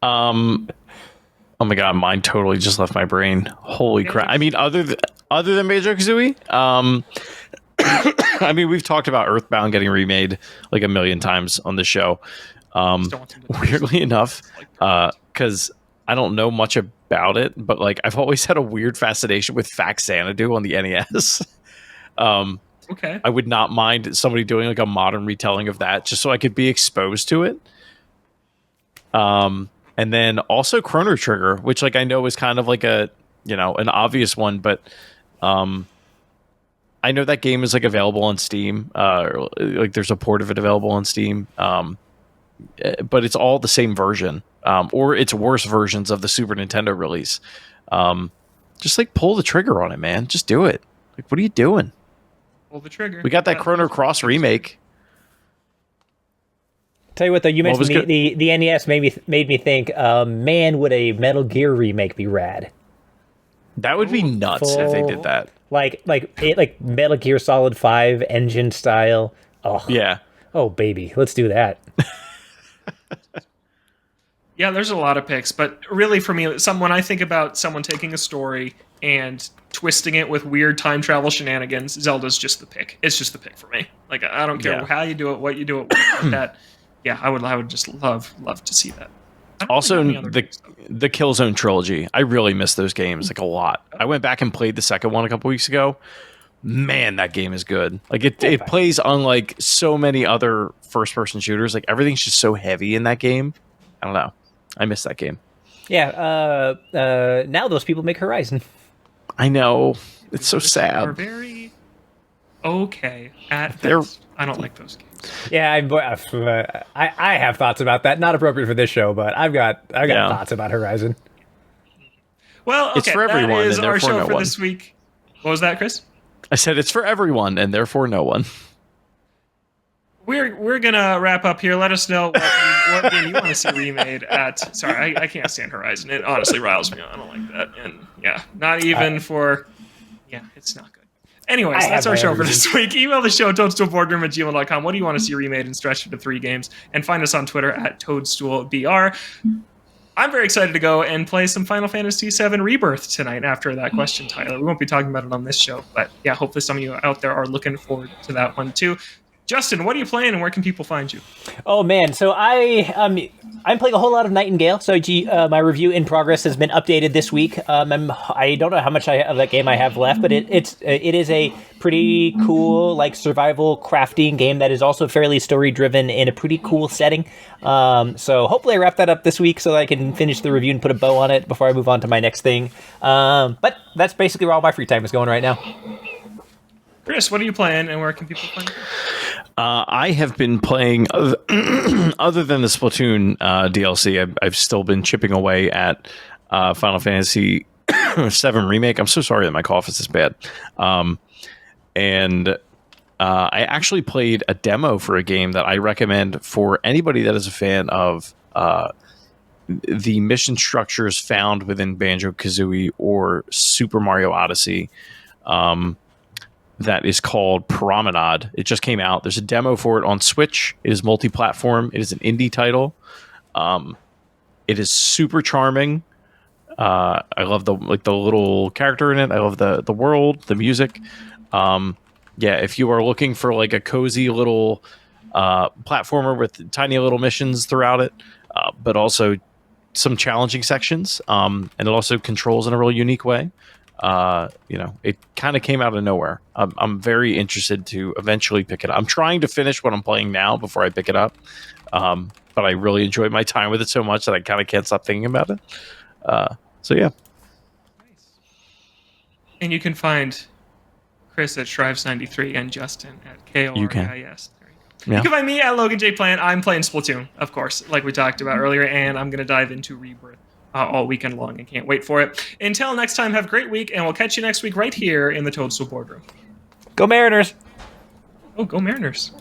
Oh my god, mine totally just left my brain. Holy crap! I mean, other than Banjo-Kazooie, I mean, we've talked about Earthbound getting remade like a million times on the show. Weirdly enough, because I don't know much about it, but like I've always had a weird fascination with Fax Xanadu on the NES. Okay. I would not mind somebody doing like a modern retelling of that, just so I could be exposed to it. And then also Chrono Trigger, which like I know is kind of like a, you know, an obvious one, but I know that game is like available on Steam. Like there's a port of it available on Steam. But it's all the same version, or it's worse versions of the Super Nintendo release. Just like pull the trigger on it, man. Just do it. Like, what are you doing? Pull the trigger. We got that Chrono Cross remake. Tell you what, though, you What was mentioned the NES made me think, man, would a Metal Gear remake be rad? That would be nuts if they did that. Like Metal Gear Solid 5 engine style. Oh Yeah. Oh baby, let's do that. Yeah, there's a lot of picks, but really for me, when I think about someone taking a story and twisting it with weird time travel shenanigans, Zelda's just the pick. It's just the pick for me. Like I don't care how you do it, what you do it, that. Yeah, I would just love to see that. Also, the Killzone trilogy. I really miss those games like a lot. I went back and played the second one a couple weeks ago. Man, that game is good. Like it plays unlike so many other first-person shooters. Like everything's just so heavy in that game. I don't know. I miss that game. Yeah. Now those people make Horizon. I know. It's so Are sad. very okay at They're- best. I don't like those games. Yeah, I have thoughts about that. Not appropriate for this show, but I've got thoughts about Horizon. Well, okay, It's for everyone, that is and our therefore show no for one. this week. What was that, Chris? I said it's for everyone, and therefore no one. We're gonna wrap up here. Let us know what game you want to see remade at. Sorry, I can't stand Horizon. It honestly riles me. I don't like that. And yeah, not even for. Yeah, it's not good. Anyways, that's our show for this week. Email the show, toadstoolboardroom@gmail.com. What do you want to see remade and stretched into 3 games? And find us on Twitter at ToadstoolBR. I'm very excited to go and play some Final Fantasy VII Rebirth tonight after that question, Tyler. We won't be talking about it on this show, but yeah, hopefully some of you out there are looking forward to that one too. Justin, what are you playing and where can people find you? Oh man, so I'm playing a whole lot of Nightingale. So my review in progress has been updated this week. I don't know how much of that game I have left, but it is a pretty cool like survival crafting game that is also fairly story driven in a pretty cool setting. So hopefully I wrap that up this week so that I can finish the review and put a bow on it before I move on to my next thing. But that's basically where all my free time is going right now. Chris, what are you playing and where can people find you? I have been playing, other than the Splatoon DLC, I've still been chipping away at Final Fantasy VII Remake. I'm so sorry that my cough is this bad. And I actually played a demo for a game that I recommend for anybody that is a fan of the mission structures found within Banjo-Kazooie or Super Mario Odyssey. That is called Promenade. It just came out. There's a demo for it on Switch. It is multi-platform. It is an indie title. It is super charming. I love the little character in it. I love the world, the music. Yeah, if you are looking for like a cozy little platformer with tiny little missions throughout it, but also some challenging sections, and it also controls in a real unique way. It kind of came out of nowhere. I'm very interested to eventually pick it up. I'm trying to finish what I'm playing now before I pick it up. But I really enjoyed my time with it so much that I kind of can't stop thinking about it. So yeah. Nice. And you can find Chris at Shrives93 and Justin at KORIS. You can. Yeah. You can find me at Logan J Plant. I'm playing Splatoon, of course, like we talked about earlier, and I'm going to dive into Rebirth all weekend long and can't wait for it. Until next time, have a great week, and we'll catch you next week right here in the Toadstool Boardroom. Go Mariners! Oh, go Mariners.